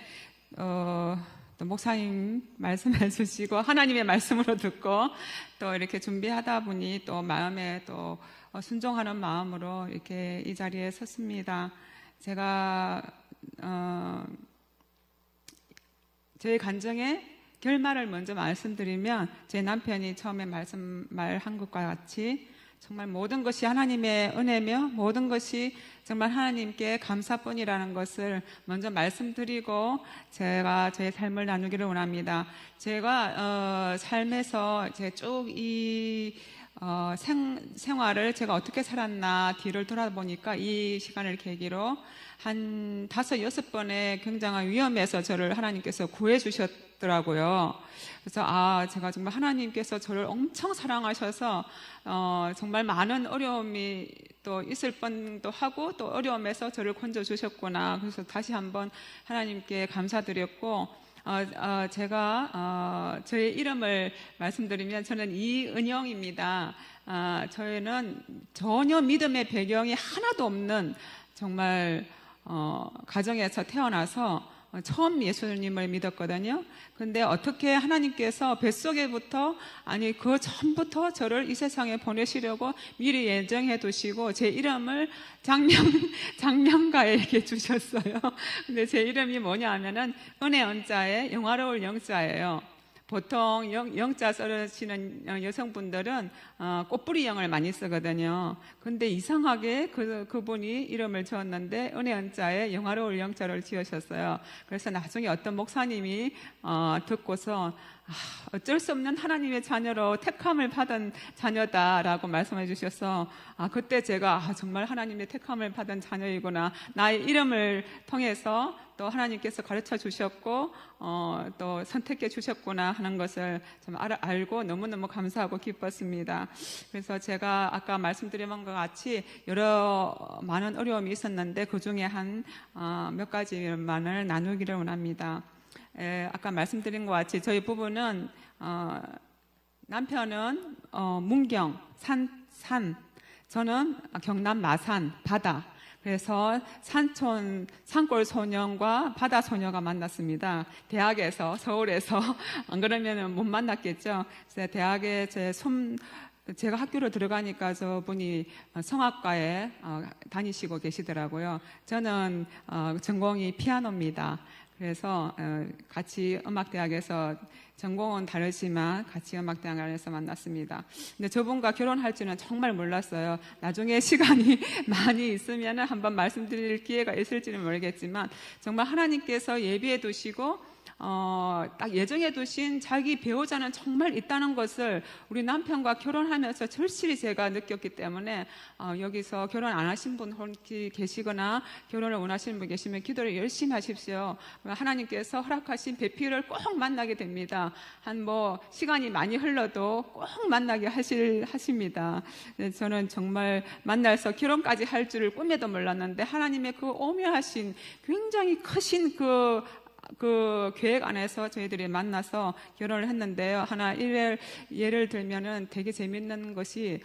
또 목사님 말씀해 주시고 하나님의 말씀으로 듣고 또 이렇게 준비하다 보니 또 마음에 또 순종하는 마음으로 이렇게 이 자리에 섰습니다. 제가 저희 간증의 결말을 먼저 말씀드리면 제 남편이 처음에 말한 것과 같이 정말 모든 것이 하나님의 은혜며 모든 것이 정말 하나님께 감사뿐이라는 것을 먼저 말씀드리고 제가 저의 삶을 나누기를 원합니다. 제가 삶에서 쭉 이 생활을 제가 어떻게 살았나 뒤를 돌아보니까 이 시간을 계기로 한 5, 6번의 굉장한 위험에서 저를 하나님께서 구해 주셨더라고요. 그래서 제가 정말 하나님께서 저를 엄청 사랑하셔서 정말 많은 어려움이 또 있을 뻔도 하고 또 어려움에서 저를 건져 주셨구나. 그래서 다시 한번 하나님께 감사드렸고 제가 저의 이름을 말씀드리면 저는 이은영입니다. 저희는 전혀 믿음의 배경이 하나도 없는 정말 가정에서 태어나서 처음 예수님을 믿었거든요. 근데 어떻게 하나님께서 뱃속에부터 아니 그 전부터 저를 이 세상에 보내시려고 미리 예정해 두시고 제 이름을 장명가에게 주셨어요. 근데 제 이름이 뭐냐 하면은 은혜 은자에 영화로울 영자예요. 보통 영자 쓰시는 여성분들은 꽃뿌리 영을 많이 쓰거든요. 근데 이상하게 그분이 이름을 지었는데 은혜 은자에 영화로울 영자를 지으셨어요. 그래서 나중에 어떤 목사님이 듣고서 어쩔 수 없는 하나님의 자녀로 택함을 받은 자녀다라고 말씀해 주셔서 그때 제가 정말 하나님의 택함을 받은 자녀이구나, 나의 이름을 통해서 또 하나님께서 가르쳐 주셨고 또 선택해 주셨구나 하는 것을 좀 알고 너무너무 감사하고 기뻤습니다. 그래서 제가 아까 말씀드린 것과 같이 여러 많은 어려움이 있었는데 그 중에 한 몇 가지만을 나누기를 원합니다. 아까 말씀드린 것 같이 저희 부부는 남편은 문경 산, 저는 경남 마산 바다. 그래서 산골 소년과 바다 소녀가 만났습니다. 대학에서, 서울에서. 안 그러면 못 만났겠죠. 그래서 대학에 제가 학교로 들어가니까 저분이 성악과에 다니시고 계시더라고요. 저는 전공이 피아노입니다. 그래서 같이 음악대학에서 전공은 다르지만 같이 음악대학에서 만났습니다. 근데 저분과 결혼할 줄은 정말 몰랐어요. 나중에 시간이 많이 있으면 한번 말씀드릴 기회가 있을지는 모르겠지만 정말 하나님께서 예비해 두시고 딱 예정해 두신 자기 배우자는 정말 있다는 것을 우리 남편과 결혼하면서 절실히 제가 느꼈기 때문에 여기서 결혼 안 하신 분 혹시 계시거나 결혼을 원하시는 분 계시면 기도를 열심히 하십시오. 하나님께서 허락하신 배필을 꼭 만나게 됩니다. 한 시간이 많이 흘러도 꼭 만나게 하십니다. 저는 정말 만나서 결혼까지 할 줄을 꿈에도 몰랐는데 하나님의 그 오묘하신 굉장히 크신 그 계획 안에서 저희들이 만나서 결혼을 했는데요. 하나 예를 들면은 되게 재밌는 것이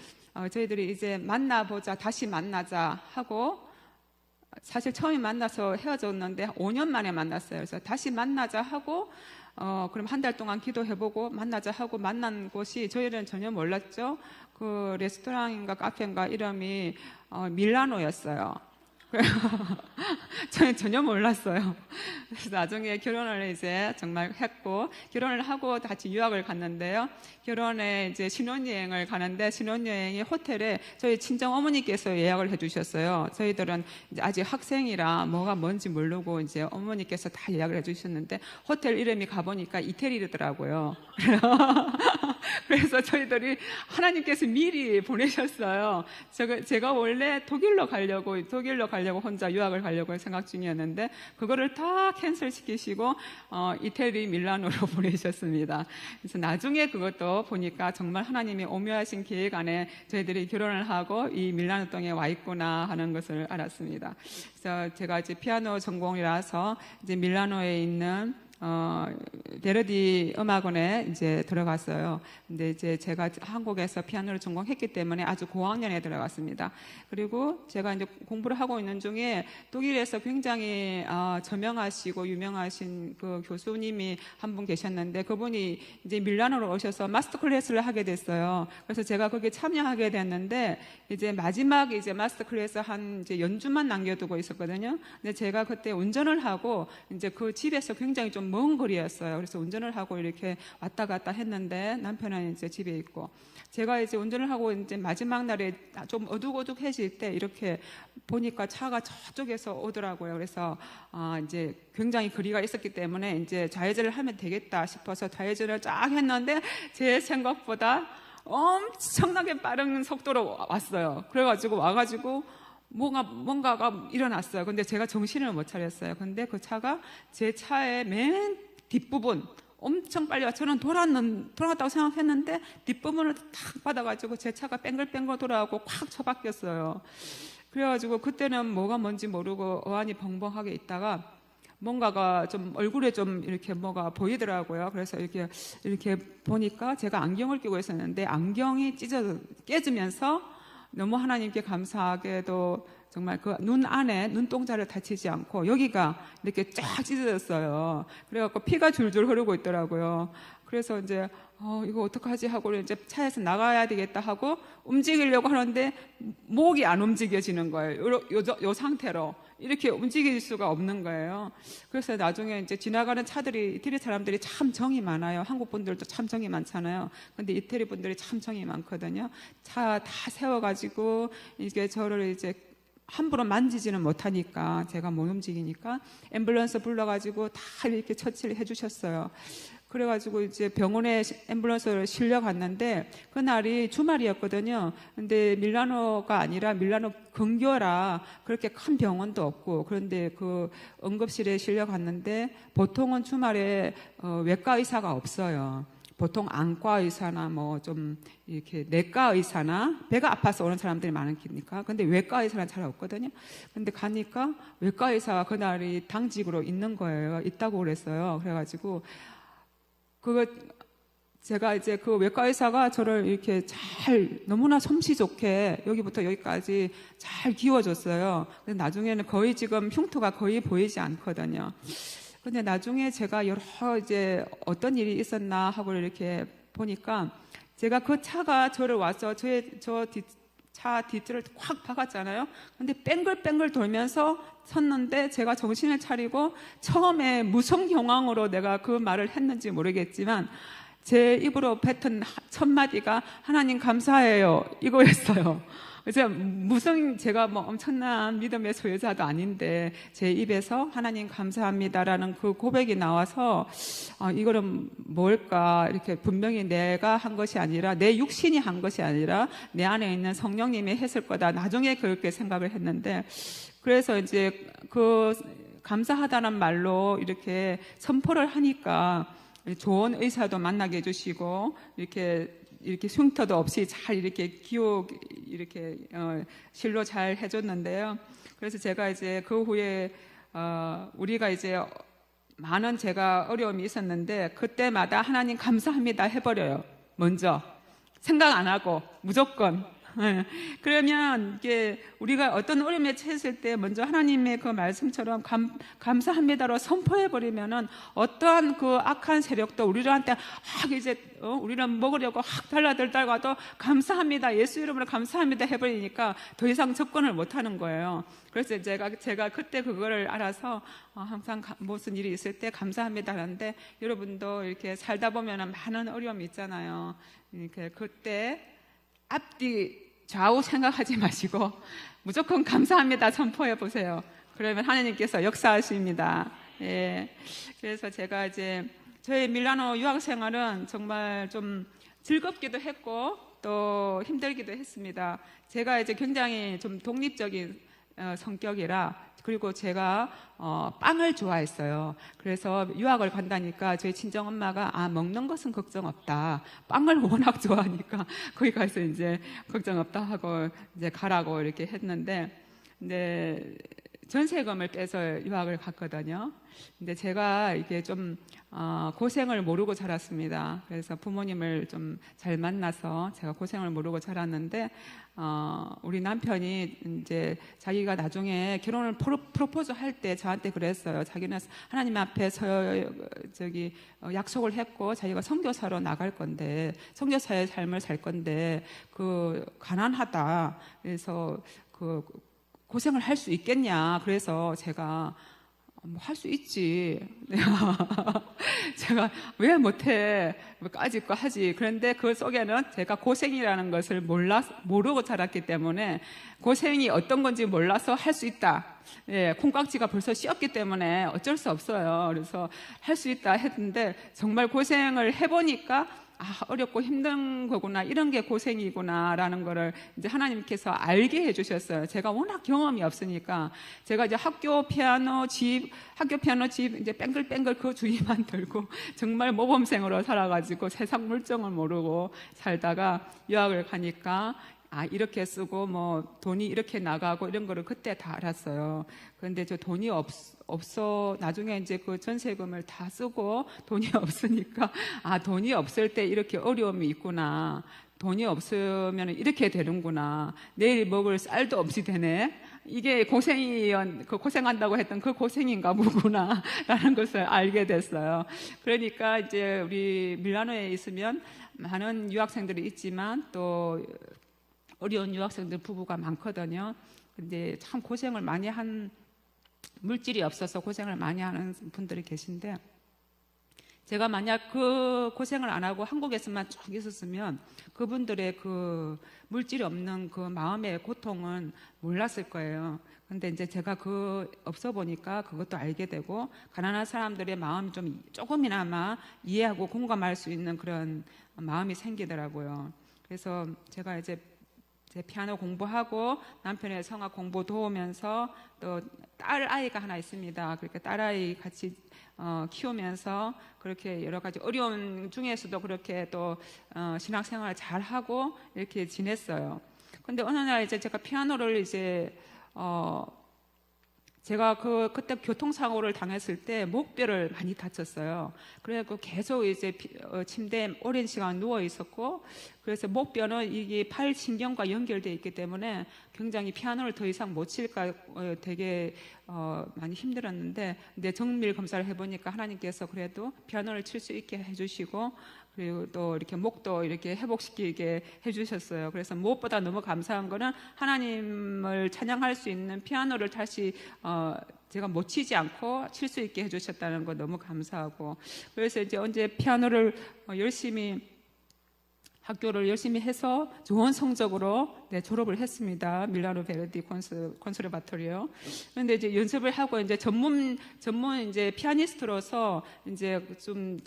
저희들이 이제 만나보자, 다시 만나자 하고 사실 처음에 만나서 헤어졌는데 5년 만에 만났어요. 그래서 다시 만나자 하고 그럼 한 달 동안 기도해보고 만나자 하고 만난 곳이 저희는 전혀 몰랐죠. 그 레스토랑인가 카페인가 이름이 밀라노였어요. 저는 전혀 몰랐어요. 그래서 나중에 결혼을 이제 정말 했고, 결혼을 하고 같이 유학을 갔는데요. 결혼에 이제 신혼여행을 가는데, 신혼여행이 호텔에 저희 친정 어머니께서 예약을 해주셨어요. 저희들은 이제 아직 학생이라 뭐가 뭔지 모르고 이제 어머니께서 다 예약을 해주셨는데, 호텔 이름이 가보니까 이태리더라고요. 그래서 저희들이 하나님께서 미리 보내셨어요. 제가 원래 독일로 가려고 혼자 유학을 가려고 생각 중이었는데, 그거를 다 캔슬 시키시고 이태리 밀라노로 보내셨습니다. 그래서 나중에 그것도 보니까 정말 하나님이 오묘하신 계획 안에 저희들이 결혼을 하고 이 밀라노 땅에 와 있구나 하는 것을 알았습니다. 그래서 제가 이제 피아노 전공이라서 이제 밀라노에 있는 베르디 음악원에 이제 들어갔어요. 근데 이제 제가 한국에서 피아노를 전공했기 때문에 아주 고학년에 들어갔습니다. 그리고 제가 이제 공부를 하고 있는 중에 독일에서 굉장히 저명하시고 유명하신 그 교수님이 한 분 계셨는데, 그분이 이제 밀라노로 오셔서 마스터 클래스를 하게 됐어요. 그래서 제가 거기에 참여하게 됐는데, 이제 마지막 이제 마스터 클래스 한 이제 연주만 남겨두고 있었거든요. 근데 제가 그때 운전을 하고 이제 그 집에서 굉장히 좀 먼 거리였어요. 그래서 운전을 하고 이렇게 왔다 갔다 했는데, 남편은 이제 집에 있고, 제가 이제 운전을 하고 이제 마지막 날에 좀 어둑어둑해질 때 이렇게 보니까 차가 저쪽에서 오더라고요. 그래서 이제 굉장히 거리가 있었기 때문에 이제 좌회전을 하면 되겠다 싶어서 좌회전을 쫙 했는데, 제 생각보다 엄청나게 빠른 속도로 왔어요. 그래가지고 와가지고 뭔가가 일어났어요. 근데 제가 정신을 못 차렸어요. 근데 그 차가 제 차의 맨 뒷부분 엄청 빨리 와. 저는 돌아갔다고 생각했는데 뒷부분을 탁 받아가지고 제 차가 뺑글뺑글 돌아가고 콱 쳐박혔어요. 그래가지고 그때는 뭐가 뭔지 모르고 어안이 벙벙하게 있다가 뭔가가 좀 얼굴에 좀 이렇게 뭐가 보이더라고요. 그래서 이렇게 보니까 제가 안경을 끼고 있었는데 안경이 깨지면서 너무 하나님께 감사하게도 정말 그 눈 안에 눈동자를 다치지 않고 여기가 이렇게 쫙 찢어졌어요. 그래갖고 피가 줄줄 흐르고 있더라고요. 그래서 이제 이거 어떡하지 하고 이제 차에서 나가야 되겠다 하고 움직이려고 하는데 목이 안 움직여지는 거예요. 요 상태로 이렇게 움직일 수가 없는 거예요. 그래서 나중에 이제 지나가는 차들이, 이태리 사람들이 참 정이 많아요. 한국 분들도 참 정이 많잖아요. 근데 이태리 분들이 참 정이 많거든요. 차 다 세워가지고 이게 저를 이제 함부로 만지지는 못하니까, 제가 못 움직이니까 앰뷸런스 불러가지고 다 이렇게 처치를 해주셨어요. 그래가지고 이제 병원에 앰뷸런스를 실려갔는데, 그날이 주말이었거든요. 근데 밀라노가 아니라 밀라노 근교라 그렇게 큰 병원도 없고, 그런데 그 응급실에 실려갔는데 보통은 주말에 외과 의사가 없어요. 보통 안과 의사나 뭐 좀 이렇게 내과 의사나 배가 아파서 오는 사람들이 많으니까. 근데 외과 의사는 잘 없거든요. 근데 가니까 외과 의사가 그날이 당직으로 있는 거예요. 있다고 그랬어요. 그래가지고 제가 이제 그 외과 의사가 저를 이렇게 잘 너무나 솜씨 좋게 여기부터 여기까지 잘 기워줬어요. 근데 나중에는 거의 지금 흉터가 거의 보이지 않거든요. 근데 나중에 제가 여러 이제 어떤 일이 있었나 하고 이렇게 보니까, 제가 그 차가 저를 와서 차 뒷줄을 확 박았잖아요. 근데 뺑글뺑글 돌면서 섰는데, 제가 정신을 차리고 처음에 무슨 경황으로 내가 그 말을 했는지 모르겠지만 제 입으로 뱉은 첫 마디가 하나님 감사해요 이거였어요. 그래서 제가 뭐 엄청난 믿음의 소유자도 아닌데 제 입에서 하나님 감사합니다라는 그 고백이 나와서 이거는 뭘까, 이렇게 분명히 내가 한 것이 아니라, 내 육신이 한 것이 아니라 내 안에 있는 성령님이 했을 거다, 나중에 그렇게 생각을 했는데, 그래서 이제 그 감사하다는 말로 이렇게 선포를 하니까 좋은 의사도 만나게 해주시고 이렇게 흉터도 없이 잘 이렇게 이렇게 실로 잘 해줬는데요. 그래서 제가 이제 그 후에 우리가 이제 많은 제가 어려움이 있었는데, 그때마다 하나님 감사합니다 해버려요. 먼저 생각 안 하고 무조건 예. 그러면 이게 우리가 어떤 어려움에 처했을 때 먼저 하나님의 그 말씀처럼 감사합니다로 선포해 버리면은 어떠한 그 악한 세력도 우리한테 이제 우리는 먹으려고 달라들다가도 감사합니다, 예수 이름으로 감사합니다 해버리니까 더 이상 접근을 못 하는 거예요. 그래서 제가 그때 그거를 알아서 항상 무슨 일이 있을 때 감사합니다 하는데, 여러분도 이렇게 살다 보면은 많은 어려움이 있잖아요. 이렇게 그때 앞뒤 좌우 생각하지 마시고 무조건 감사합니다 선포해 보세요. 그러면 하나님께서 역사하십니다. 예. 그래서 제가 이제 저의 밀라노 유학 생활은 정말 좀 즐겁기도 했고 또 힘들기도 했습니다. 제가 이제 굉장히 좀 독립적인 성격이라, 그리고 제가 빵을 좋아했어요. 그래서 유학을 간다니까 저희 친정 엄마가 먹는 것은 걱정 없다, 빵을 워낙 좋아하니까 거기 가서 이제 걱정 없다 하고 이제 가라고 이렇게 했는데, 근데 전세금을 빼서 유학을 갔거든요. 근데 제가 이게 좀 고생을 모르고 자랐습니다. 그래서 부모님을 좀 잘 만나서 제가 고생을 모르고 자랐는데, 우리 남편이 이제 자기가 나중에 결혼을 프로포즈 할 때 저한테 그랬어요. 자기는 하나님 앞에서 약속을 했고 자기가 선교사로 나갈 건데, 선교사의 삶을 살 건데 가난하다. 그래서 고생을 할 수 있겠냐. 그래서 제가 할 수 있지. 제가 왜 못해? 까짓 거 하지. 그런데 그 속에는 제가 고생이라는 것을 모르고 자랐기 때문에, 고생이 어떤 건지 몰라서 할 수 있다. 예, 콩깍지가 벌써 씌었기 때문에 어쩔 수 없어요. 그래서 할 수 있다 했는데, 정말 고생을 해보니까 어렵고 힘든 거구나, 이런 게 고생이구나 라는 거를 이제 하나님께서 알게 해주셨어요. 제가 워낙 경험이 없으니까. 제가 이제 학교 피아노 집 이제 뺑글뺑글 그 주위만 들고 정말 모범생으로 살아가지고 세상 물정을 모르고 살다가 유학을 가니까 이렇게 쓰고 뭐 돈이 이렇게 나가고 이런 거를 그때 다 알았어요. 그런데 저 돈이 없어 나중에 이제 그 전세금을 다 쓰고 돈이 없으니까 돈이 없을 때 이렇게 어려움이 있구나. 돈이 없으면 이렇게 되는구나. 내일 먹을 쌀도 없이 되네. 이게 고생한다고 했던 그 고생인가 보구나 라는 것을 알게 됐어요. 그러니까 이제 우리 밀라노에 있으면 많은 유학생들이 있지만 또 어려운 유학생들 부부가 많거든요. 근데 참 고생을 많이 한, 물질이 없어서 고생을 많이 하는 분들이 계신데, 제가 만약 그 고생을 안 하고 한국에서만 쭉 있었으면 그분들의 그 물질이 없는 그 마음의 고통은 몰랐을 거예요. 근데 이제 제가 없어 보니까 그것도 알게 되고, 가난한 사람들의 마음이 조금이나마 이해하고 공감할 수 있는 그런 마음이 생기더라고요. 그래서 제가 이제 제 피아노 공부하고 남편의 성악 공부 도우면서 또 딸 아이가 하나 있습니다. 그렇게 딸 아이 같이 키우면서 그렇게 여러 가지 어려움 중에서도 그렇게 또 신앙생활을 잘 하고 이렇게 지냈어요. 근데 어느 날 이제 제가 피아노를 이제 제가 그때 교통사고를 당했을 때 목뼈를 많이 다쳤어요. 그래서 계속 이제 침대에 오랜 시간 누워 있었고, 그래서 목뼈는 이게 팔 신경과 연결되어 있기 때문에 굉장히 피아노를 더 이상 못 칠까 되게 많이 힘들었는데, 근데 정밀 검사를 해보니까 하나님께서 그래도 피아노를 칠 수 있게 해주시고, 그리고 또 이렇게 목도 이렇게 회복시키게 해주셨어요. 그래서 무엇보다 너무 감사한 거는 하나님을 찬양할 수 있는 피아노를 다시 제가 못 치지 않고 칠 수 있게 해주셨다는 거 너무 감사하고, 그래서 이제 언제 피아노를 학교를 열심히 해서 좋은 성적으로 졸업을 했습니다. 밀라노 베르디 콘서르바토리오. 그런데 이제 연습을 하고 이제 전문 이제 피아니스트로서 이제 좀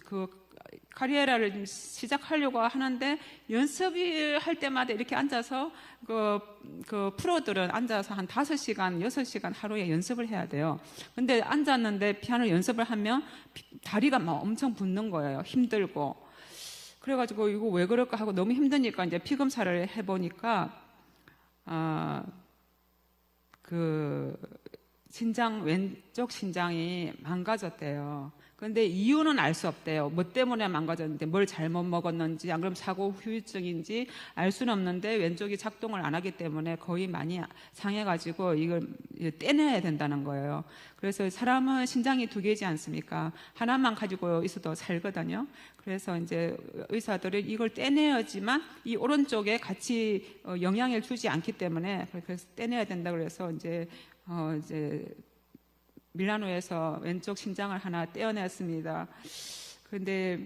카리에라를 좀 시작하려고 하는데, 연습을 할 때마다 이렇게 앉아서 그 프로들은 앉아서 한 5시간, 6시간 하루에 연습을 해야 돼요. 근데 앉았는데 피아노 연습을 하면 다리가 막 엄청 붓는 거예요. 힘들고. 그래가지고 이거 왜 그럴까 하고 너무 힘드니까 이제 피검사를 해보니까 왼쪽 신장이 망가졌대요. 근데 이유는 알 수 없대요. 뭐 때문에 망가졌는데, 뭘 잘못 먹었는지, 안 그러면 사고 후유증인지 알 수는 없는데 왼쪽이 작동을 안 하기 때문에 거의 많이 상해가지고 이걸 떼내야 된다는 거예요. 그래서 사람은 신장이 2개지 않습니까? 하나만 가지고 있어도 살거든요. 그래서 이제 의사들은 이걸 떼내야지만 이 오른쪽에 같이 영향을 주지 않기 때문에 그래서 떼내야 된다 그래서 이제 밀라노에서 왼쪽 신장을 하나 떼어냈습니다. 근데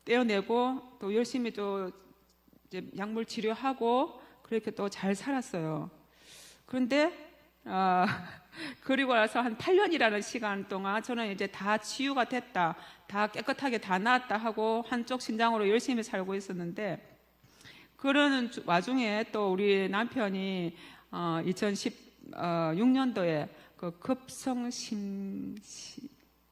떼어내고 또 열심히 또 이제 약물 치료하고 그렇게 또 잘 살았어요. 그런데 그리고 나서 한 8년이라는 시간 동안 저는 이제 다 치유가 됐다, 다 깨끗하게 다 나았다 하고 한쪽 신장으로 열심히 살고 있었는데, 그러는 와중에 또 우리 남편이 2016년도에 그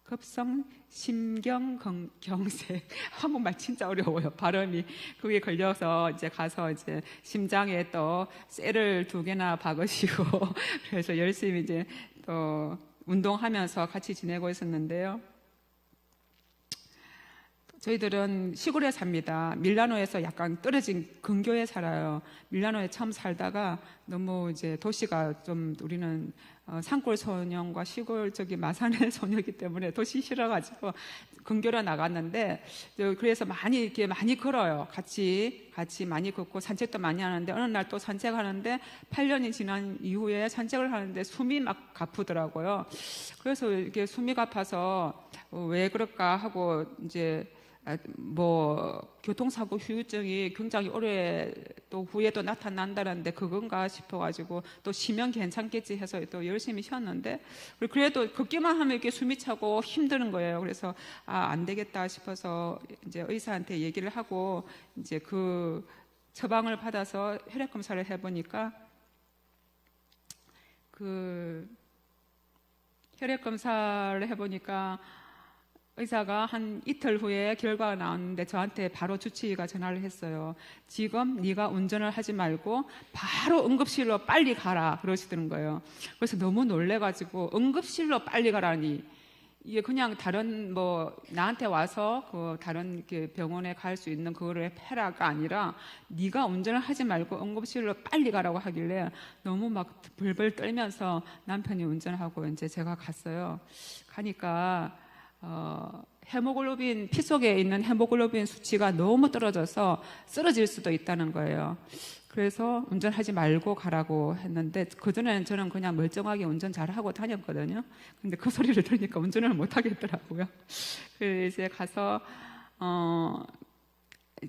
급성심경경색 한국말 진짜 어려워요, 발음이. 그게 걸려서 이제 가서 이제 심장에 또 쇠를 2개나 박으시고 그래서 열심히 이제 또 운동하면서 같이 지내고 있었는데요. 저희들은 시골에 삽니다. 밀라노에서 약간 떨어진 근교에 살아요. 밀라노에 처음 살다가 너무 이제 도시가 좀, 우리는 산골 소년과 시골 마산의 소녀이기 때문에 도시 싫어가지고 근교로 나갔는데, 그래서 이렇게 많이 걸어요. 같이 많이 걷고 산책도 많이 하는데, 어느 날 또 산책하는데 8년이 지난 이후에 산책을 하는데 숨이 막 가쁘더라고요. 그래서 이렇게 숨이 가파서 왜 그럴까 하고 이제 뭐 교통사고 후유증이 굉장히 오래 또 후에도 나타난다는데 그건가 싶어가지고 또 쉬면 괜찮겠지 해서 또 열심히 쉬었는데, 그래도 걷기만 하면 이렇게 숨이 차고 힘드는 거예요. 그래서 안 되겠다 싶어서 이제 의사한테 얘기를 하고 이제 그 처방을 받아서 혈액 검사를 해보니까 의사가 한 이틀 후에 결과가 나왔는데 저한테 바로 주치의가 전화를 했어요. 지금 네가 운전을 하지 말고 바로 응급실로 빨리 가라 그러시더는 거예요. 그래서 너무 놀래가지고 응급실로 빨리 가라니, 이게 그냥 다른 나한테 와서 그 다른 병원에 갈 수 있는 그거를 해라가 아니라 네가 운전을 하지 말고 응급실로 빨리 가라고 하길래 너무 막 벌벌 떨면서 남편이 운전하고 이제 제가 갔어요. 가니까 헤모글로빈, 피 속에 있는 헤모글로빈 수치가 너무 떨어져서 쓰러질 수도 있다는 거예요. 그래서 운전하지 말고 가라고 했는데, 그전에는 저는 그냥 멀쩡하게 운전 잘하고 다녔거든요. 근데 그 소리를 들으니까 운전을 못 하겠더라고요. 그래서 이제 가서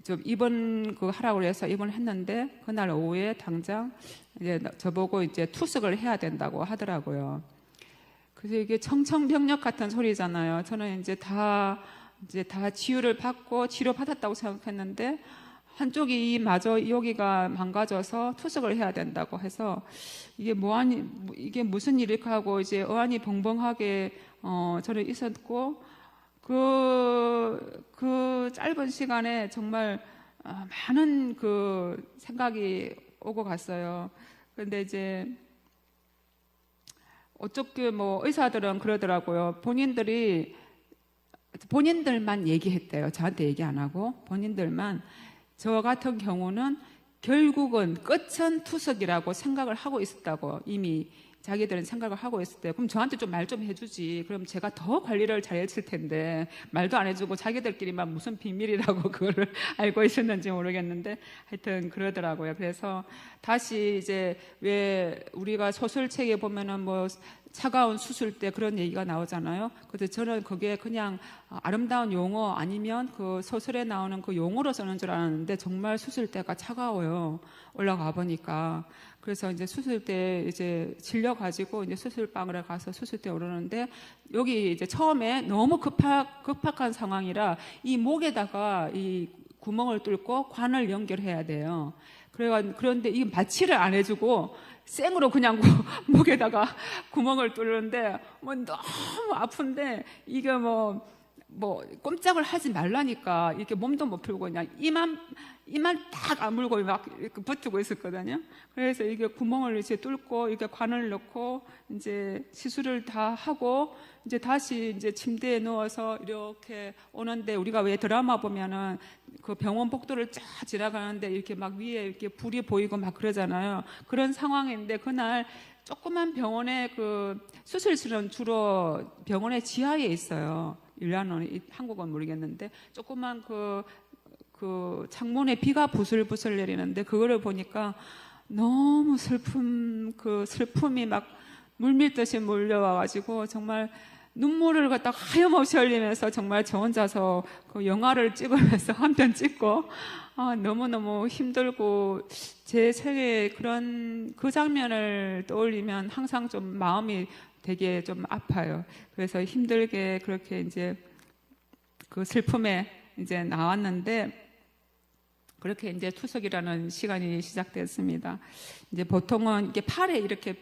좀 입원 하라고 해서 입원을 했는데, 그날 오후에 당장 이제 저보고 이제 투석을 해야 된다고 하더라고요. 그래서 이게 청천벽력 같은 소리잖아요. 저는 이제 다 치유를 받고 치료받았다고 생각했는데, 한쪽이 마저 여기가 망가져서 투석을 해야 된다고 해서 이게 이게 무슨 일일까 하고 이제 어안이 벙벙하게 저는 있었고, 그 짧은 시간에 정말 많은 생각이 오고 갔어요. 그런데 이제 어떻게 의사들은 그러더라고요. 본인들만 얘기했대요. 저한테 얘기 안 하고 본인들만. 저 같은 경우는 결국은 끝은 투석이라고 생각을 하고 있었다고, 이미 자기들은 생각을 하고 있을 때, 그럼 저한테 좀 말 좀 해주지. 그럼 제가 더 관리를 잘했을 텐데 말도 안 해주고 자기들끼리만 무슨 비밀이라고 그거를 알고 있었는지 모르겠는데 하여튼 그러더라고요. 그래서 다시 이제 왜 우리가 소설책에 보면은 차가운 수술 때 그런 얘기가 나오잖아요. 근데 저는 그게 그냥 아름다운 용어 아니면 그 소설에 나오는 그 용어로 쓰는 줄 알았는데 정말 수술 때가 차가워요. 올라가 보니까. 그래서 이제 수술 때 이제 질려가지고 이제 수술방으로 가서 수술 때 오르는데, 여기 이제 처음에 너무 급박한 상황이라 이 목에다가 이 구멍을 뚫고 관을 연결해야 돼요. 그런데 이 마취를 안 해주고 생으로 그냥 목에다가 구멍을 뚫는데 너무 아픈데, 이게 뭐 꼼짝을 하지 말라니까 이렇게 몸도 못 풀고 그냥 이만 딱 아물고 막 이렇게 버티고 있었거든요. 그래서 이게 구멍을 이제 뚫고 이렇게 관을 넣고 이제 시술을 다 하고 이제 다시 이제 침대에 누워서 이렇게 오는데, 우리가 왜 드라마 보면은 그 병원 복도를 쫙 지나가는데 이렇게 막 위에 이렇게 불이 보이고 막 그러잖아요. 그런 상황인데 그날 조그만 병원에 그 수술실은 주로 병원의 지하에 있어요. 일란은 한국은 모르겠는데 조그만 그 창문에 비가 부슬부슬 내리는데 그거를 보니까 너무 슬픔이 막 물밀듯이 몰려와가지고 정말 눈물을 갖다 하염없이 흘리면서 정말 저 혼자서 그 영화를 찍으면서 한 편 찍고 너무너무 힘들고, 제 생에 그런 그 장면을 떠올리면 항상 좀 마음이 되게 좀 아파요. 그래서 힘들게 그렇게 이제 그 슬픔에 이제 나왔는데, 그렇게 이제 투석이라는 시간이 시작됐습니다. 이제 보통은 이게 팔에 이렇게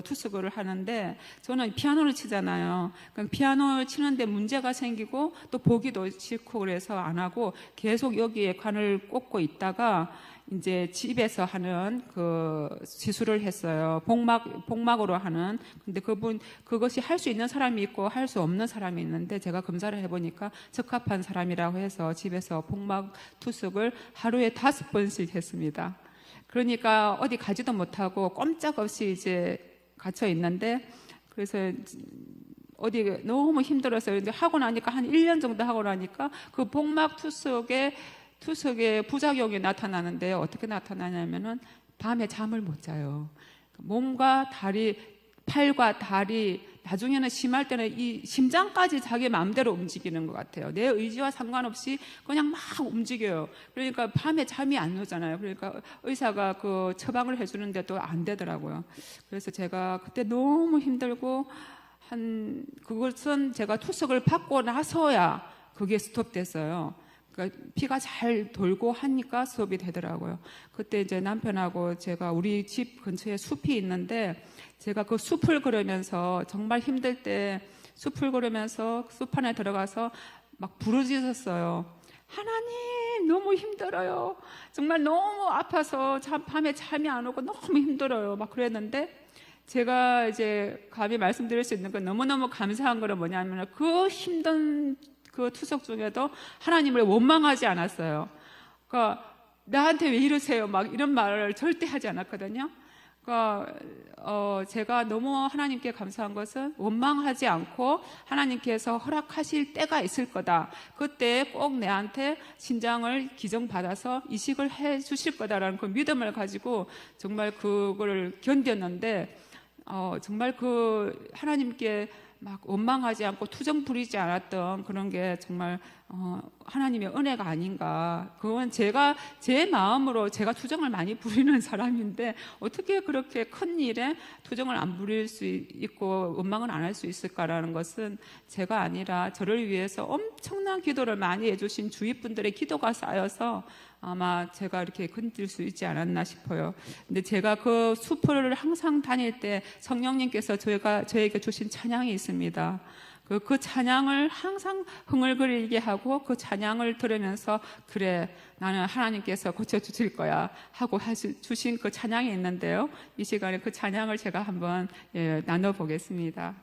투석을 하는데, 저는 피아노를 치잖아요. 그러니까 피아노를 치는데 문제가 생기고 또 보기도 싫고 그래서 안 하고 계속 여기에 관을 꽂고 있다가 이제 집에서 하는 그 시술을 했어요. 복막으로 하는. 근데 그것이 할 수 있는 사람이 있고 할 수 없는 사람이 있는데, 제가 검사를 해보니까 적합한 사람이라고 해서 집에서 복막 투석을 하루에 5번씩 했습니다. 그러니까 어디 가지도 못하고 꼼짝없이 이제 갇혀 있는데, 그래서 어디 너무 힘들어서 하고 나니까 한 1년 정도 하고 나니까 그 복막 투석에 부작용이 나타나는데, 어떻게 나타나냐면은 밤에 잠을 못 자요. 몸과 다리, 팔과 다리, 나중에는 심할 때는 이 심장까지 자기 마음대로 움직이는 것 같아요. 내 의지와 상관없이 그냥 막 움직여요. 그러니까 밤에 잠이 안 오잖아요. 그러니까 의사가 그 처방을 해주는데도 안 되더라고요. 그래서 제가 그때 너무 힘들고, 그것은 제가 투석을 받고 나서야 그게 스톱됐어요. 그러니까 피가 잘 돌고 하니까 수업이 되더라고요. 그때 이제 남편하고 제가, 우리 집 근처에 숲이 있는데 제가 그 숲을 걸으면서 정말 힘들 때 숲을 걸으면서 숲 안에 들어가서 막 부르짖었어요. 하나님, 너무 힘들어요. 정말 너무 아파서 밤에 잠이 안 오고 너무 힘들어요. 막 그랬는데, 제가 이제 감히 말씀드릴 수 있는 건, 너무너무 감사한 거는 뭐냐면 그 힘든 그 투석 중에도 하나님을 원망하지 않았어요. 그러니까 나한테 왜 이러세요? 막 이런 말을 절대 하지 않았거든요. 그러니까 제가 너무 하나님께 감사한 것은 원망하지 않고 하나님께서 허락하실 때가 있을 거다. 그때 꼭 내한테 신장을 기정받아서 이식을 해 주실 거다라는 그 믿음을 가지고 정말 그걸 견뎠는데, 정말 그 하나님께 막 원망하지 않고 투정 부리지 않았던 그런 게 정말 하나님의 은혜가 아닌가. 그건 제가 제 마음으로 제가 투정을 많이 부리는 사람인데 어떻게 그렇게 큰 일에 투정을 안 부릴 수 있고 원망을 안 할 수 있을까라는 것은 제가 아니라 저를 위해서 엄청난 기도를 많이 해주신 주위 분들의 기도가 쌓여서 아마 제가 이렇게 견딜 수 있지 않았나 싶어요. 근데 제가 그 숲을 항상 다닐 때 성령님께서 저에게 주신 찬양이 있습니다. 그 찬양을 항상 흥얼거리게 하고, 그 찬양을 들으면서 그래, 나는 하나님께서 고쳐주실 거야 하고 주신 그 찬양이 있는데요. 이 시간에 그 찬양을 제가 한번 나눠보겠습니다.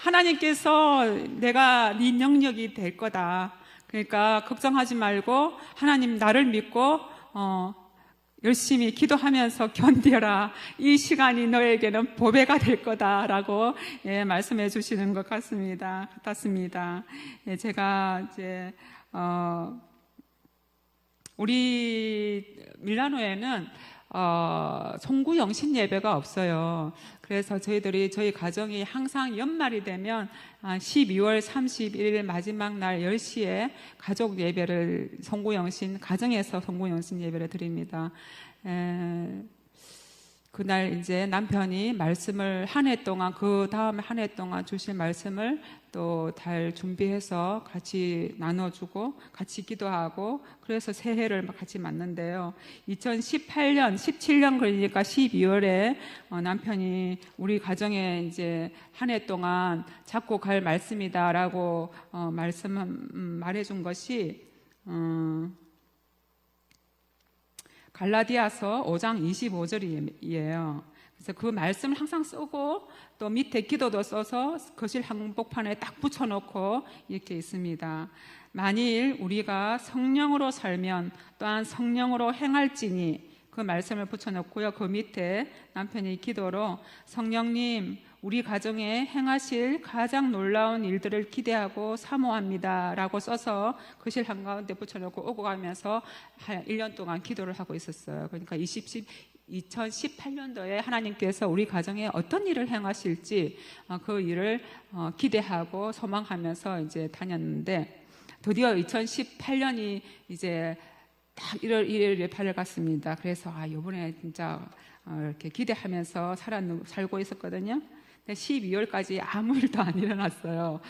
하나님께서 내가 네 능력이 될 거다. 그러니까 걱정하지 말고 하나님 나를 믿고 열심히 기도하면서 견뎌라. 이 시간이 너에게는 보배가 될 거다라고 말씀해 주시는 것 같았습니다. 제가 이제 우리 밀라노에는 송구 영신 예배가 없어요. 그래서 저희 가정이 항상 연말이 되면 12월 31일 마지막 날 10시에 가족 예배를 가정에서 송구 영신 예배를 드립니다. 그날 이제 남편이 말씀을 한 해 동안, 그 다음에 한 해 동안 주실 말씀을 또 잘 준비해서 같이 나눠주고 같이 기도하고 그래서 새해를 같이 맞는데요. 2018년, 17년 그러니까 12월에 남편이 우리 가정에 이제 한 해 동안 잡고 갈 말씀이다라고 말해준 것이 갈라디아서 5장 25절이에요. 그래서 그 말씀을 항상 쓰고 또 밑에 기도도 써서 거실 한복판에 딱 붙여놓고 이렇게 있습니다. 만일 우리가 성령으로 살면 또한 성령으로 행할지니, 그 말씀을 붙여놓고요. 그 밑에 남편이 기도로 성령님 우리 가정에 행하실 가장 놀라운 일들을 기대하고 사모합니다 라고 써서 거실 한가운데 붙여놓고 오고 가면서 한 1년 동안 기도를 하고 있었어요. 그러니까 2018년도에 하나님께서 우리 가정에 어떤 일을 행하실지 그 일을 기대하고 소망하면서 이제 다녔는데, 드디어 2018년이 이제 딱 1월 1일에 밝았습니다. 그래서 이번에 진짜 이렇게 기대하면서 살고 있었거든요. 근데 12월까지 아무 일도 안 일어났어요.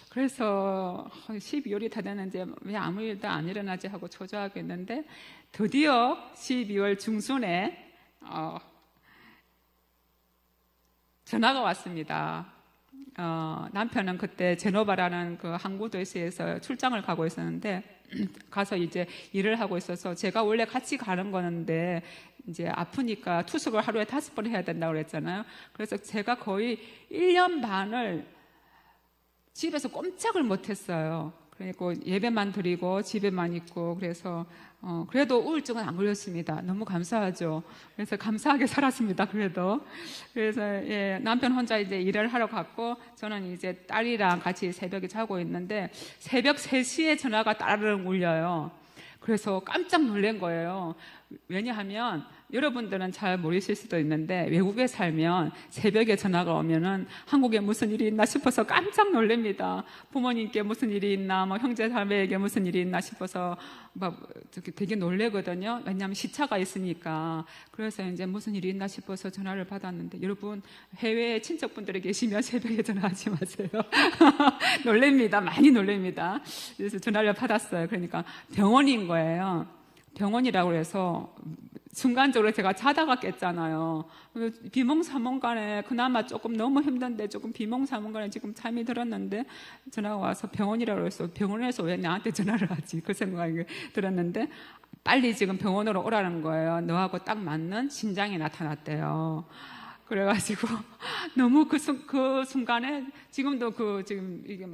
그래서 12월이 다 됐는데 왜 아무 일도 안 일어나지 하고 초조하겠는데, 드디어 12월 중순에 전화가 왔습니다. 남편은 그때 제노바라는 그 항구 도시에서 출장을 가고 있었는데 가서 이제 일을 하고 있어서 제가 원래 같이 가는 거는데 이제 아프니까 투숙을 하루에 5번 해야 된다고 그랬잖아요. 그래서 제가 거의 1년 반을 집에서 꼼짝을 못했어요. 그러니까 예배만 드리고 집에만 있고, 그래서 그래도 우울증은 안 걸렸습니다. 너무 감사하죠. 그래서 감사하게 살았습니다. 그래서 남편 혼자 이제 일을 하러 갔고 저는 이제 딸이랑 같이 새벽에 자고 있는데 새벽 3시에 전화가 따르릉 울려요. 그래서 깜짝 놀란 거예요. 왜냐하면 여러분들은 잘 모르실 수도 있는데 외국에 살면 새벽에 전화가 오면은 한국에 무슨 일이 있나 싶어서 깜짝 놀랍니다. 부모님께 무슨 일이 있나, 뭐 형제 자매에게 무슨 일이 있나 싶어서 막 되게 놀래거든요. 왜냐하면 시차가 있으니까. 그래서 이제 무슨 일이 있나 싶어서 전화를 받았는데, 여러분 해외에 친척분들이 계시면 새벽에 전화하지 마세요. 놀랍니다. 많이 놀랍니다. 그래서 전화를 받았어요. 그러니까 병원인 거예요. 병원이라고 해서 순간적으로 제가 자다가 깼잖아요. 비몽사몽간에 그나마 조금 너무 힘든데 조금 비몽사몽간에 지금 잠이 들었는데 전화가 와서 병원이라고 해서 병원에서 왜 나한테 전화를 하지? 그 생각이 들었는데 빨리 지금 병원으로 오라는 거예요. 너하고 딱 맞는 신장이 나타났대요. 그래가지고 너무 그 순간에 지금도 지금 이게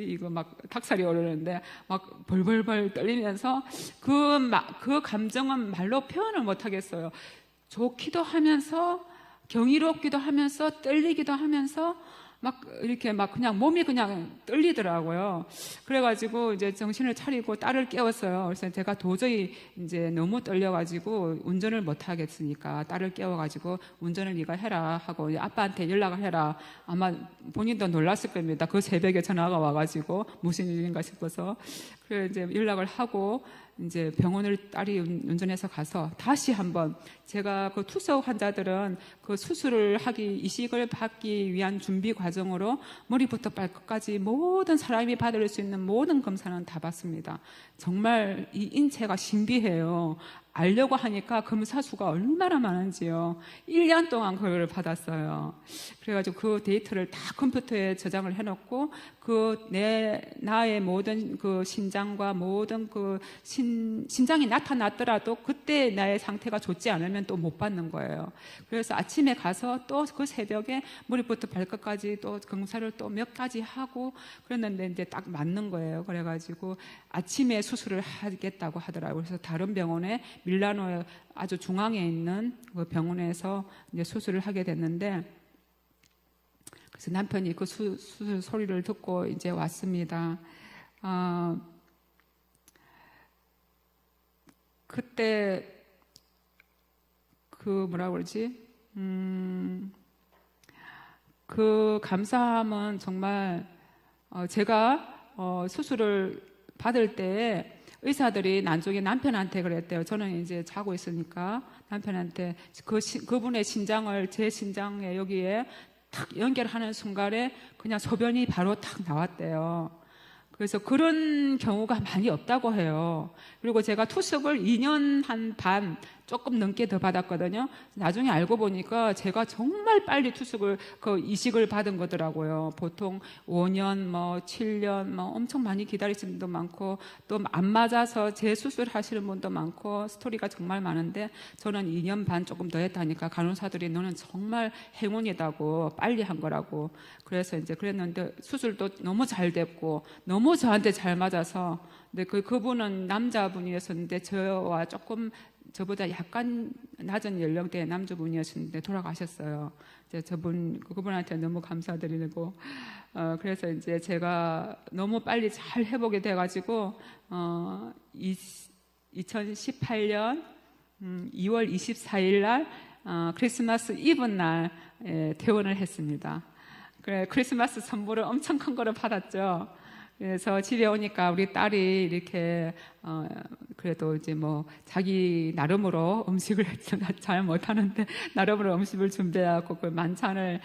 이거 막 닭살이 오르는데 막 벌벌벌 떨리면서 그 감정은 말로 표현을 못 하겠어요. 좋기도 하면서 경이롭기도 하면서 떨리기도 하면서 막 이렇게 막 그냥 몸이 그냥 떨리더라고요. 그래가지고 이제 정신을 차리고 딸을 깨웠어요. 그래서 제가 도저히 이제 너무 떨려가지고 운전을 못 하겠으니까 딸을 깨워가지고 운전을 네가 해라 하고 아빠한테 연락을 해라. 아마 본인도 놀랐을 겁니다. 그 새벽에 전화가 와가지고 무슨 일인가 싶어서. 그래 이제 연락을 하고 이제 병원을 딸이 운전해서 가서 다시 한번 제가 그 투석 환자들은 그 수술을 이식을 받기 위한 준비 과정으로 머리부터 발끝까지 모든 사람이 받을 수 있는 모든 검사는 다 받습니다. 정말 이 인체가 신비해요. 알려고 하니까 검사 수가 얼마나 많은지요. 1년 동안 그걸 받았어요. 그래가지고 그 데이터를 다 컴퓨터에 저장을 해놓고 나의 모든 그 신장과 모든 그 신장이 나타났더라도 그때 나의 상태가 좋지 않으면 또 못 받는 거예요. 그래서 아침에 가서 또 그 새벽에 머리부터 발끝까지 또 검사를 또 몇 가지 하고 그랬는데 이제 딱 맞는 거예요. 그래가지고 아침에 수술을 하겠다고 하더라고요. 그래서 다른 병원에 밀라노에 아주 중앙에 있는 그 병원에서 이제 수술을 하게 됐는데, 그래서 남편이 그 수술 소리를 듣고 이제 왔습니다. 그때 그 뭐라 그러지? 그 감사함은 정말 제가 수술을 받을 때 의사들이 나중에 남편한테 그랬대요. 저는 이제 자고 있으니까 남편한테 그분의 신장을 제 신장에 여기에 탁 연결하는 순간에 그냥 소변이 바로 탁 나왔대요. 그래서 그런 경우가 많이 없다고 해요. 그리고 제가 투석을 2년 한 반 조금 넘게 더 받았거든요. 나중에 알고 보니까 제가 정말 빨리 이식을 받은 거더라고요. 보통 5년, 7년, 엄청 많이 기다리시는 분도 많고, 또 안 맞아서 재수술 하시는 분도 많고, 스토리가 정말 많은데, 저는 2년 반 조금 더 했다니까, 간호사들이 너는 정말 행운이다고, 빨리 한 거라고. 그래서 이제 그랬는데, 수술도 너무 잘 됐고, 너무 저한테 잘 맞아서, 근데 그분은 남자분이었었는데, 저보다 약간 낮은 연령대의 남자분이었는데 돌아가셨어요. 이제 그분한테 너무 감사드리고, 그래서 이제 제가 너무 빨리 잘 회복이 돼가지고, 2018년 2월 24일 날, 크리스마스 이브 날, 퇴원을 했습니다. 그래, 크리스마스 선물을 엄청 큰 거를 받았죠. 그래서 집에 오니까 우리 딸이 이렇게 그래도 이제 자기 나름으로 음식을 잘 못하는데 나름으로 음식을 준비하고 그 만찬을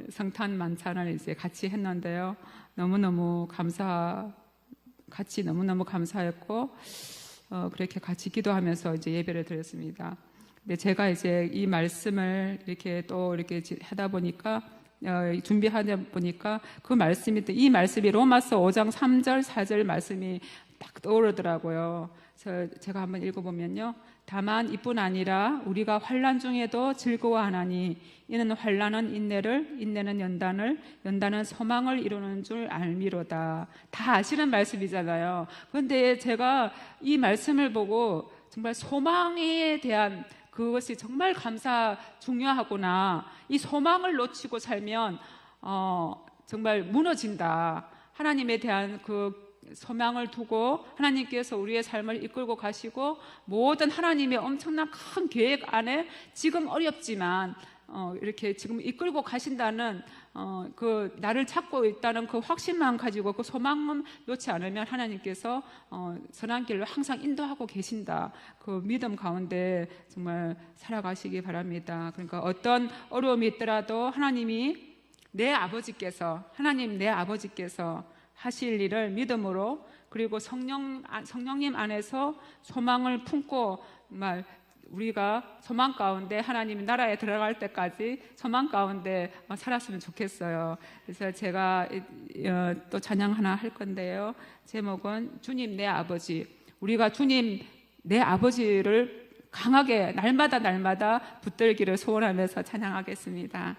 성탄 만찬을 이제 같이 했는데요. 너무너무 감사했고 그렇게 같이 기도하면서 이제 예배를 드렸습니다. 근데 제가 이제 이 말씀을 이렇게 하다 보니까 준비하다 보니까 이 말씀이 로마서 5장 3절 4절 말씀이 딱 떠오르더라고요. 그래서 제가 한번 읽어보면요. 다만 이뿐 아니라 우리가 환난 중에도 즐거워하나니 이는 환난은 인내를, 인내는 연단을, 연단은 소망을 이루는 줄 알미로다. 다 아시는 말씀이잖아요. 그런데 제가 이 말씀을 보고 정말 소망에 대한 그것이 정말 중요하구나. 이 소망을 놓치고 살면 정말 무너진다. 하나님에 대한 그 소망을 두고 하나님께서 우리의 삶을 이끌고 가시고 모든 하나님의 엄청난 큰 계획 안에 지금 어렵지만 이렇게 지금 이끌고 가신다는 그 나를 찾고 있다는 그 확신만 가지고 그 소망만 놓지 않으면 하나님께서 선한 길로 항상 인도하고 계신다. 그 믿음 가운데 정말 살아가시기 바랍니다. 그러니까 어떤 어려움이 있더라도 하나님 내 아버지께서 하실 일을 믿음으로 그리고 성령님 안에서 소망을 품고 정말 우리가 소망 가운데 하나님 나라에 들어갈 때까지 소망 가운데 살았으면 좋겠어요. 그래서 제가 또 찬양 하나 할 건데요. 제목은 주님 내 아버지. 우리가 주님 내 아버지를 강하게 날마다 붙들기를 소원하면서 찬양하겠습니다.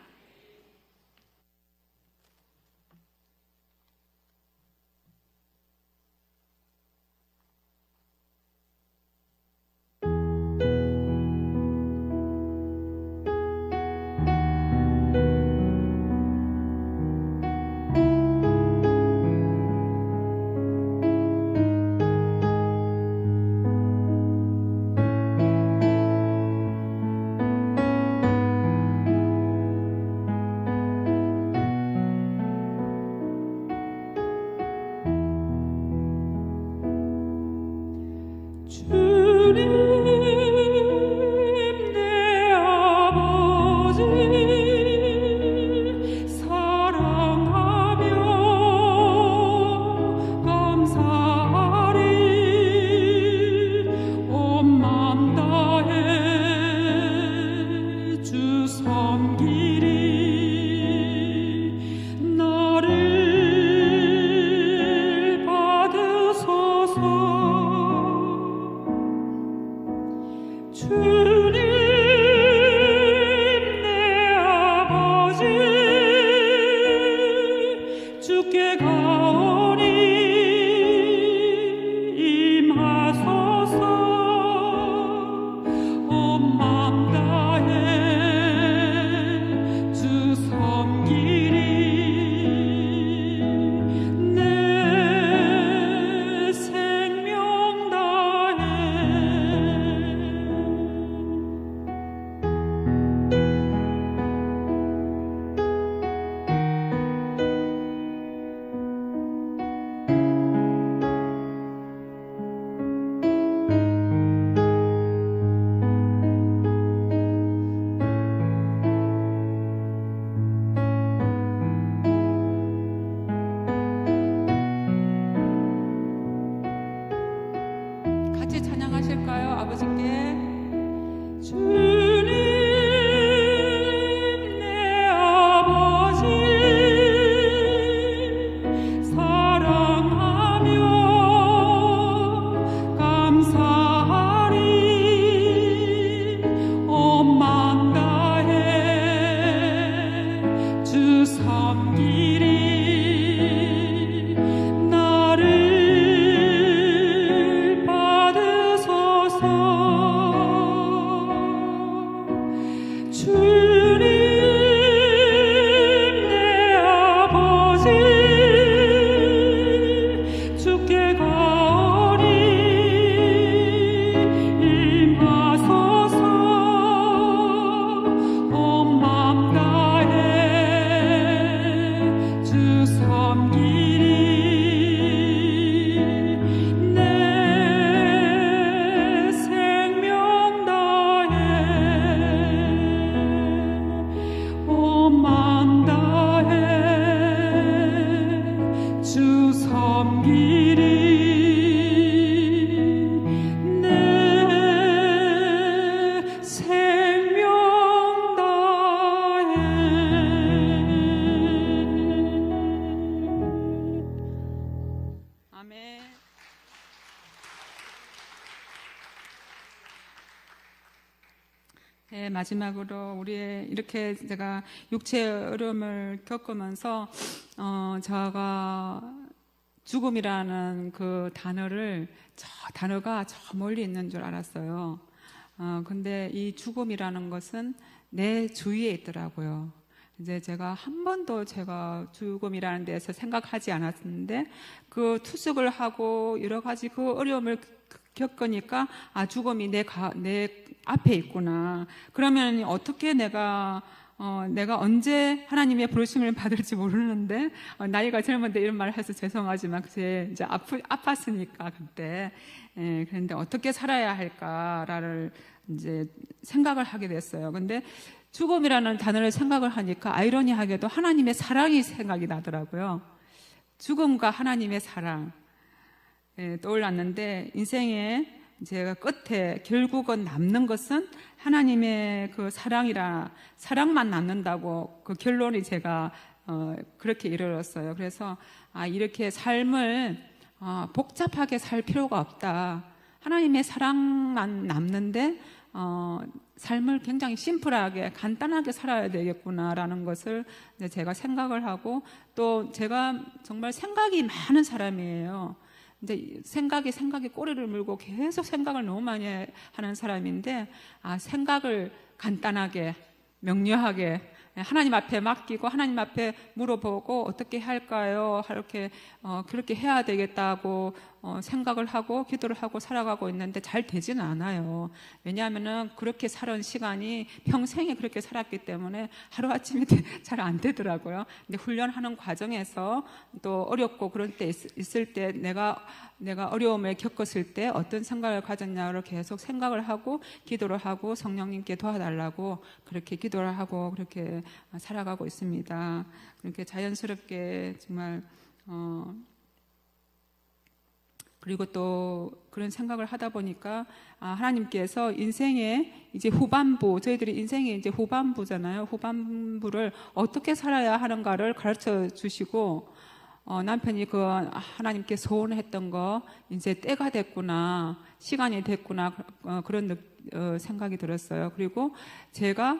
섬기리 나를 받으소서 주님 내 아버지 주께 가오니 임하소서 온 맘 다해 주 섬기리 내 생명 다해 온 맘 다해 주 섬기리 내 생명 다해 아멘. 네, 마지막으로 우리의 이렇게 제가 육체의 어려움을 겪으면서 제가 죽음이라는 그 단어가 저 멀리 있는 줄 알았어요. 근데 이 죽음이라는 것은 내 주위에 있더라고요. 이제 제가 한 번도 제가 죽음이라는 데서 생각하지 않았는데 그 투숙을 하고 여러 가지 그 어려움을 겪으니까 죽음이 내 앞에 있구나. 그러면 어떻게 내가 언제 하나님의 부르심을 받을지 모르는데 나이가 젊은데 이런 말을 해서 죄송하지만 그때 이제 아팠으니까 그때 그런데 어떻게 살아야 할까를 이제 생각을 하게 됐어요. 근데 죽음이라는 단어를 생각을 하니까 아이러니하게도 하나님의 사랑이 생각이 나더라고요. 죽음과 하나님의 사랑 떠올랐는데 인생에 제가 끝에 결국은 남는 것은 하나님의 그 사랑만 남는다고 그 결론이 제가 그렇게 이르렀어요. 그래서 이렇게 삶을 복잡하게 살 필요가 없다. 하나님의 사랑만 남는데 삶을 굉장히 심플하게 간단하게 살아야 되겠구나라는 것을 제가 생각을 하고 또 제가 정말 생각이 많은 사람이에요. 이제 생각이 꼬리를 물고 계속 생각을 너무 많이 하는 사람인데 생각을 간단하게 명료하게 하나님 앞에 맡기고 하나님 앞에 물어보고 어떻게 할까요? 이렇게 그렇게 해야 되겠다고 생각을 하고 기도를 하고 살아가고 있는데 잘 되지는 않아요. 왜냐하면은 그렇게 살은 시간이 평생에 그렇게 살았기 때문에 하루아침에 잘 안 되더라고요. 근데 훈련하는 과정에서 또 어렵고 그런 때 있을 때 내가 어려움을 겪었을 때 어떤 생각을 가졌냐를 계속 생각을 하고 기도를 하고 성령님께 도와달라고 그렇게 기도를 하고 그렇게 살아가고 있습니다. 그렇게 자연스럽게 정말 그리고 또 그런 생각을 하다 보니까 하나님께서 인생의 이제 후반부, 저희들이 인생의 이제 후반부잖아요. 후반부를 어떻게 살아야 하는가를 가르쳐 주시고 남편이 그 하나님께 소원했던 거 이제 때가 됐구나, 시간이 됐구나 그런 생각이 들었어요. 그리고 제가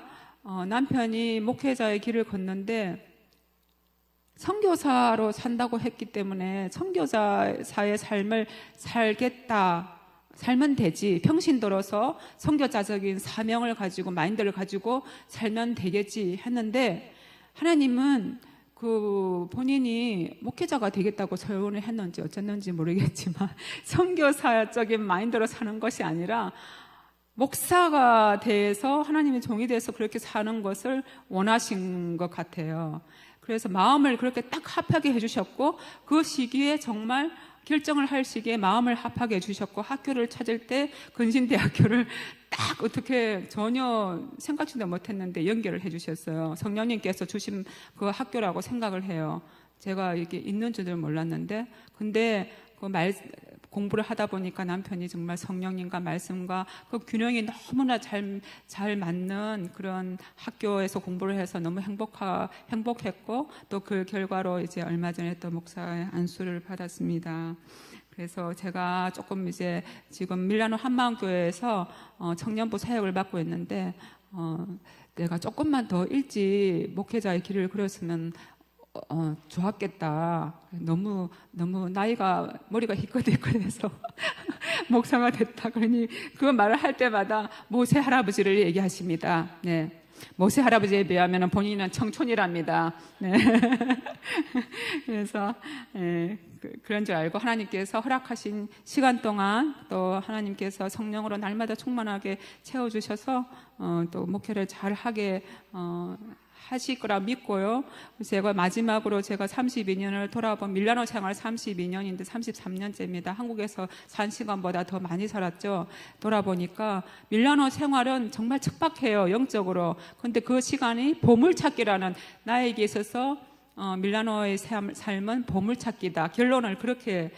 남편이 목회자의 길을 걷는데 선교사로 산다고 했기 때문에 선교사의 삶을 살면 되지, 평신도로서 선교자적인 사명을 가지고 마인드를 가지고 살면 되겠지 했는데 하나님은 그 본인이 목회자가 되겠다고 소원을 했는지 어쨌는지 모르겠지만 선교사적인 마인드로 사는 것이 아니라 목사가 돼서 하나님의 종이 돼서 그렇게 사는 것을 원하신 것 같아요. 그래서 마음을 그렇게 딱 합하게 해주셨고 그 시기에 정말 결정을 할 시기에 마음을 합하게 해주셨고 학교를 찾을 때 근신대학교를 딱 어떻게 전혀 생각지도 못했는데 연결을 해주셨어요. 성령님께서 주신 그 학교라고 생각을 해요. 제가 이게 있는 줄은 몰랐는데 근데 그 공부를 하다 보니까 남편이 정말 성령님과 말씀과 그 균형이 너무나 잘 맞는 그런 학교에서 공부를 해서 너무 행복했고 또 그 결과로 이제 얼마 전에 또 목사의 안수를 받았습니다. 그래서 제가 조금 이제 지금 밀라노 한마음교회에서 청년부 사역을 맡고 있는데 내가 조금만 더 일찍 목회자의 길을 걸었으면 좋았겠다. 너무 머리가 희끗희끗해서 목사가 됐다. 그러니 그 말을 할 때마다 모세 할아버지를 얘기하십니다. 네. 모세 할아버지에 비하면 본인은 청촌이랍니다. 네. 그래서 그런 줄 알고 하나님께서 허락하신 시간 동안 또 하나님께서 성령으로 날마다 충만하게 채워주셔서 또 목회를 잘 하게 하실 거라 믿고요. 제가 마지막으로 제가 32년을 돌아본 밀라노 생활 32년인데 33년째입니다. 한국에서 산 시간보다 더 많이 살았죠. 돌아보니까 밀라노 생활은 정말 척박해요, 영적으로. 근데 그 시간이 보물찾기라는, 나에게 있어서 밀라노의 삶은 보물찾기다. 결론을 그렇게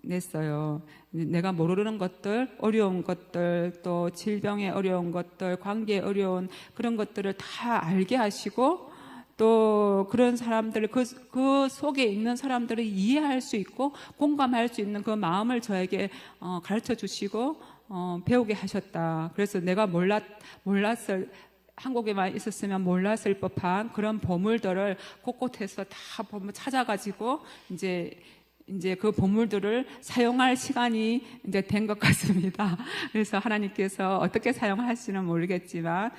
냈어요. 내가 모르는 것들, 어려운 것들, 또 질병의 어려운 것들, 관계에 어려운 그런 것들을 다 알게 하시고, 또 그런 사람들, 그 속에 있는 사람들을 이해할 수 있고 공감할 수 있는 그 마음을 저에게 가르쳐 주시고 배우게 하셨다. 그래서 내가 몰랐을, 한국에만 있었으면 몰랐을 법한 그런 보물들을 곳곳에서 다 찾아가지고 이제 그 보물들을 사용할 시간이 이제 된 것 같습니다. 그래서 하나님께서 어떻게 사용할지는 모르겠지만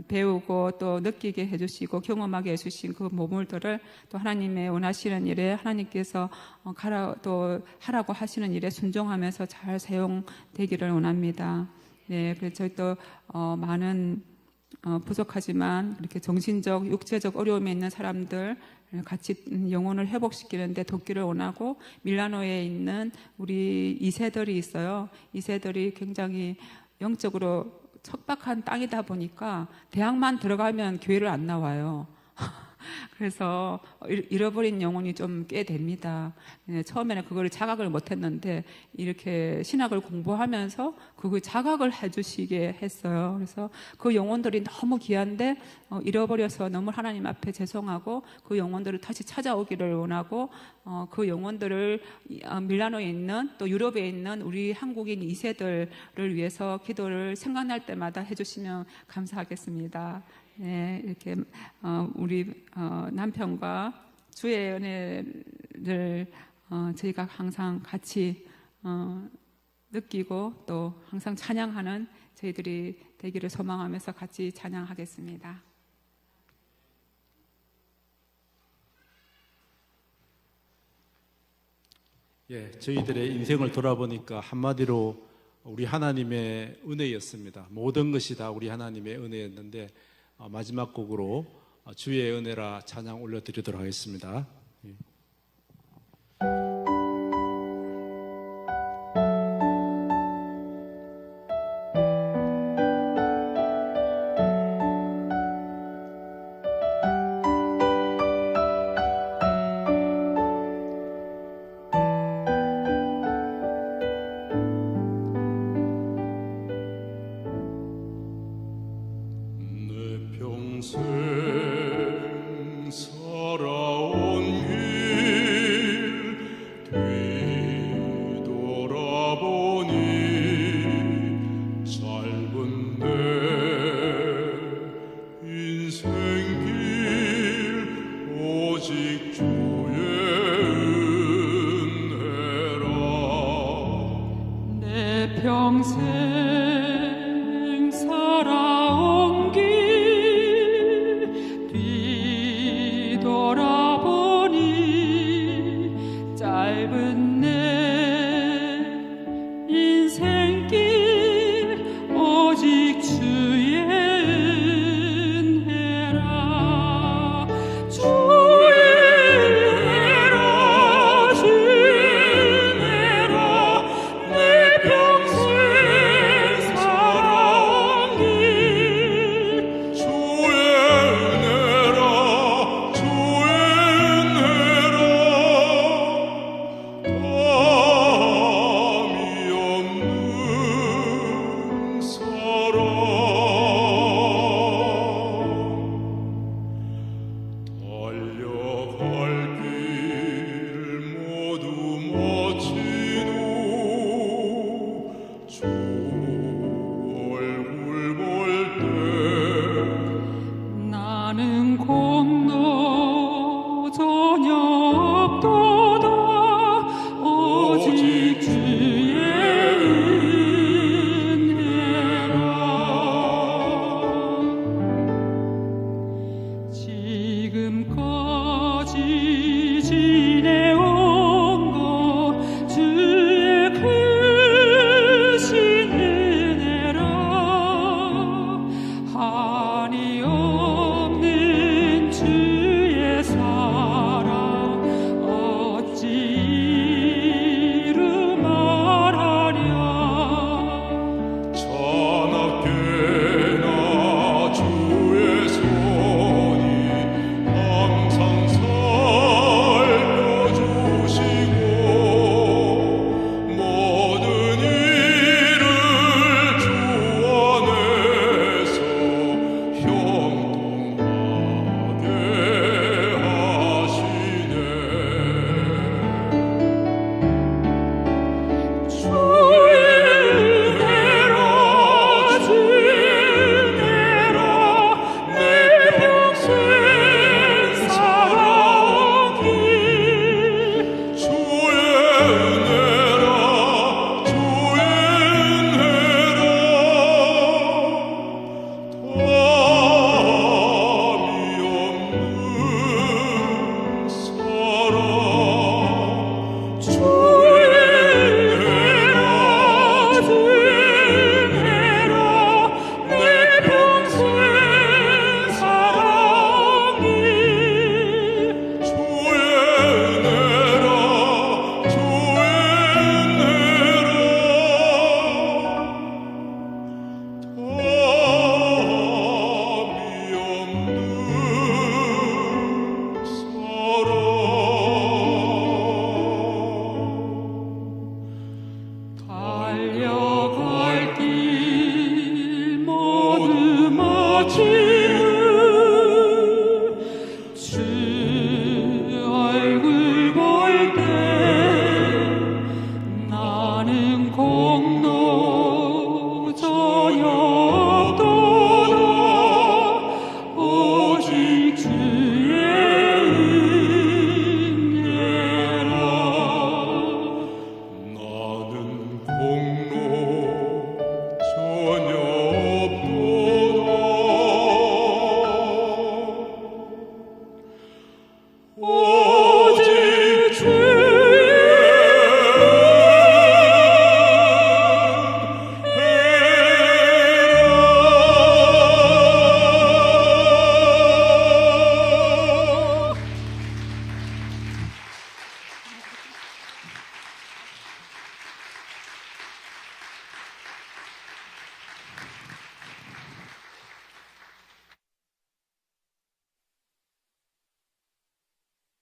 배우고 또 느끼게 해주시고 경험하게 해주신 그 보물들을 또 하나님의 원하시는 일에, 하나님께서 또 하라고 하시는 일에 순종하면서 잘 사용되기를 원합니다. 네, 그래서 저희 또 많은 부족하지만 이렇게 정신적, 육체적 어려움에 있는 사람들 같이 영혼을 회복시키는데 돕기를 원하고, 밀라노에 있는 우리 2세들이 있어요. 2세들이 굉장히 영적으로 척박한 땅이다 보니까 대학만 들어가면 교회를 안 나와요. 그래서 잃어버린 영혼이 좀 꽤 됩니다. 처음에는 그걸 자각을 못했는데 이렇게 신학을 공부하면서 그 자각을 해주시게 했어요. 그래서 그 영혼들이 너무 귀한데 잃어버려서 너무 하나님 앞에 죄송하고 그 영혼들을 다시 찾아오기를 원하고, 그 영혼들을 밀라노에 있는 또 유럽에 있는 우리 한국인 2세들을 위해서 기도를 생각날 때마다 해주시면 감사하겠습니다. 네, 이렇게 우리 남편과 주의 은혜를 저희가 항상 같이 느끼고 또 항상 찬양하는 저희들이 되기를 소망하면서 같이 찬양하겠습니다. 예, 저희들의 인생을 돌아보니까 한마디로 우리 하나님의 은혜였습니다. 모든 것이 다 우리 하나님의 은혜였는데, 마지막 곡으로 주의 은혜라 찬양 올려드리도록 하겠습니다. 평생 살아온 길 뒤돌아보니 짧은 내 인생길 오직 주의 은혜라. 주의 지금까지 지내온 것 주의 크신 은혜라 한이 없는 주의 사랑 어찌 이루 말하랴 자나깨나 주의 손이 항상 살펴주시고 모든 일을 주 안에서 형통하게 하시네 주의 은혜라 내 평생 살아오기 주의 은혜라 주의 은혜라 담이 없는 사랑 주의 은혜라 내 평생 살아오기 주의 은혜라 주의 은혜라 달려갈 길 모두 마치고 주 얼굴 볼 때 나는 공로 전혀 없도다 오직 주의 은혜라 나는 공로 전혀 없도다 오직 주의 은혜라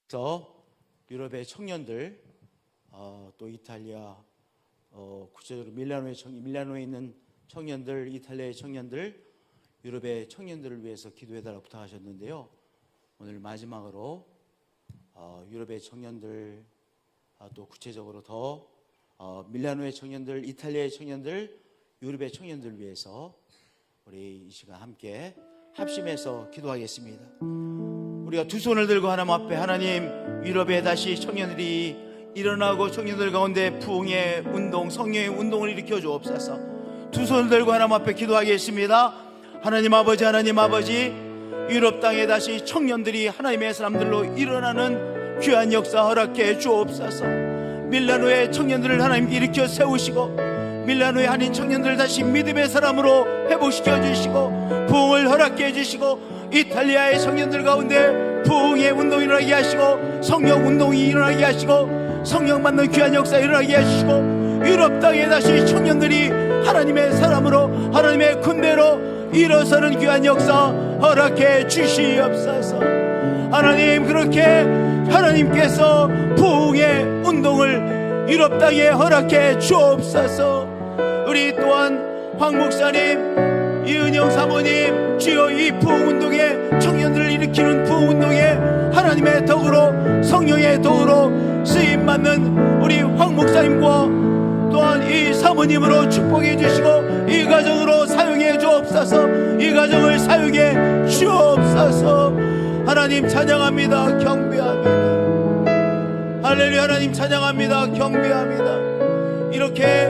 그래서 유럽의 청년들, 또 이탈리아, 구체적으로 밀라노에 있는 청년들, 이탈리아의 청년들, 유럽의 청년들을 위해서 기도해달라고 부탁하셨는데요. 오늘 마지막으로 유럽의 청년들, 또 구체적으로 더 밀라노의 청년들, 이탈리아의 청년들, 유럽의 청년들을 위해서 우리 이 시간 함께 합심해서 기도하겠습니다. 우리가 두 손을 들고 하나님 앞에, 하나님, 유럽에 다시 청년들이 일어나고 청년들 가운데 부흥의 운동, 성령의 운동을 일으켜 주옵소서. 두 손을 들고 하나님 앞에 기도하겠습니다. 하나님 아버지, 하나님 아버지, 유럽 땅에 다시 청년들이 하나님의 사람들로 일어나는 귀한 역사 허락해 주옵소서. 밀라노의 청년들을 하나님 일으켜 세우시고, 밀라노의 한인 청년들을 다시 믿음의 사람으로 회복시켜 주시고, 부흥을 허락해 주시고, 이탈리아의 청년들 가운데 부흥의 운동이 일어나게 하시고, 성령 운동이 일어나게 하시고, 성령 받는 귀한 역사 일어나게 하시고, 유럽 땅에 다시 청년들이 하나님의 사람으로, 하나님의 군대로 일어서는 귀한 역사 허락해 주시옵소서. 하나님, 그렇게 하나님께서 부흥의 운동을 유럽 땅에 허락해 주옵소서. 우리 또한 황 목사님, 이은영 사모님, 주여 이 부흥운동에, 청년들을 일으키는 부흥운동에 하나님의 덕으로, 성령의 덕으로 쓰임받는 우리 황 목사님과 또한 이 사모님으로 축복해 주시고, 이 가정으로 사용해 주옵소서. 이 가정을 사용해 주옵소서. 하나님 찬양합니다. 경배합니다. 할렐루야. 하나님 찬양합니다. 경배합니다. 이렇게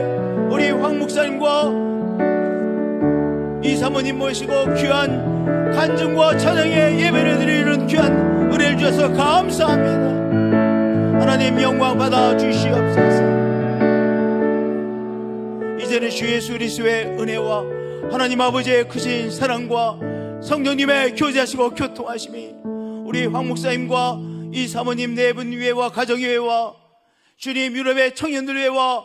우리 황 목사님과 이 사모님 모시고 귀한 간증과 찬양의 예배를 드리는 귀한 은혜를 주셔서 감사합니다. 하나님 영광 받아 주시옵소서. 이제는 주 예수 그리스도의 은혜와 하나님 아버지의 크신 사랑과 성령님의 교제하시고 교통하심이 우리 황 목사님과 이 사모님 네 분 위에와 가정 위에와 주님 유럽의 청년들 위에와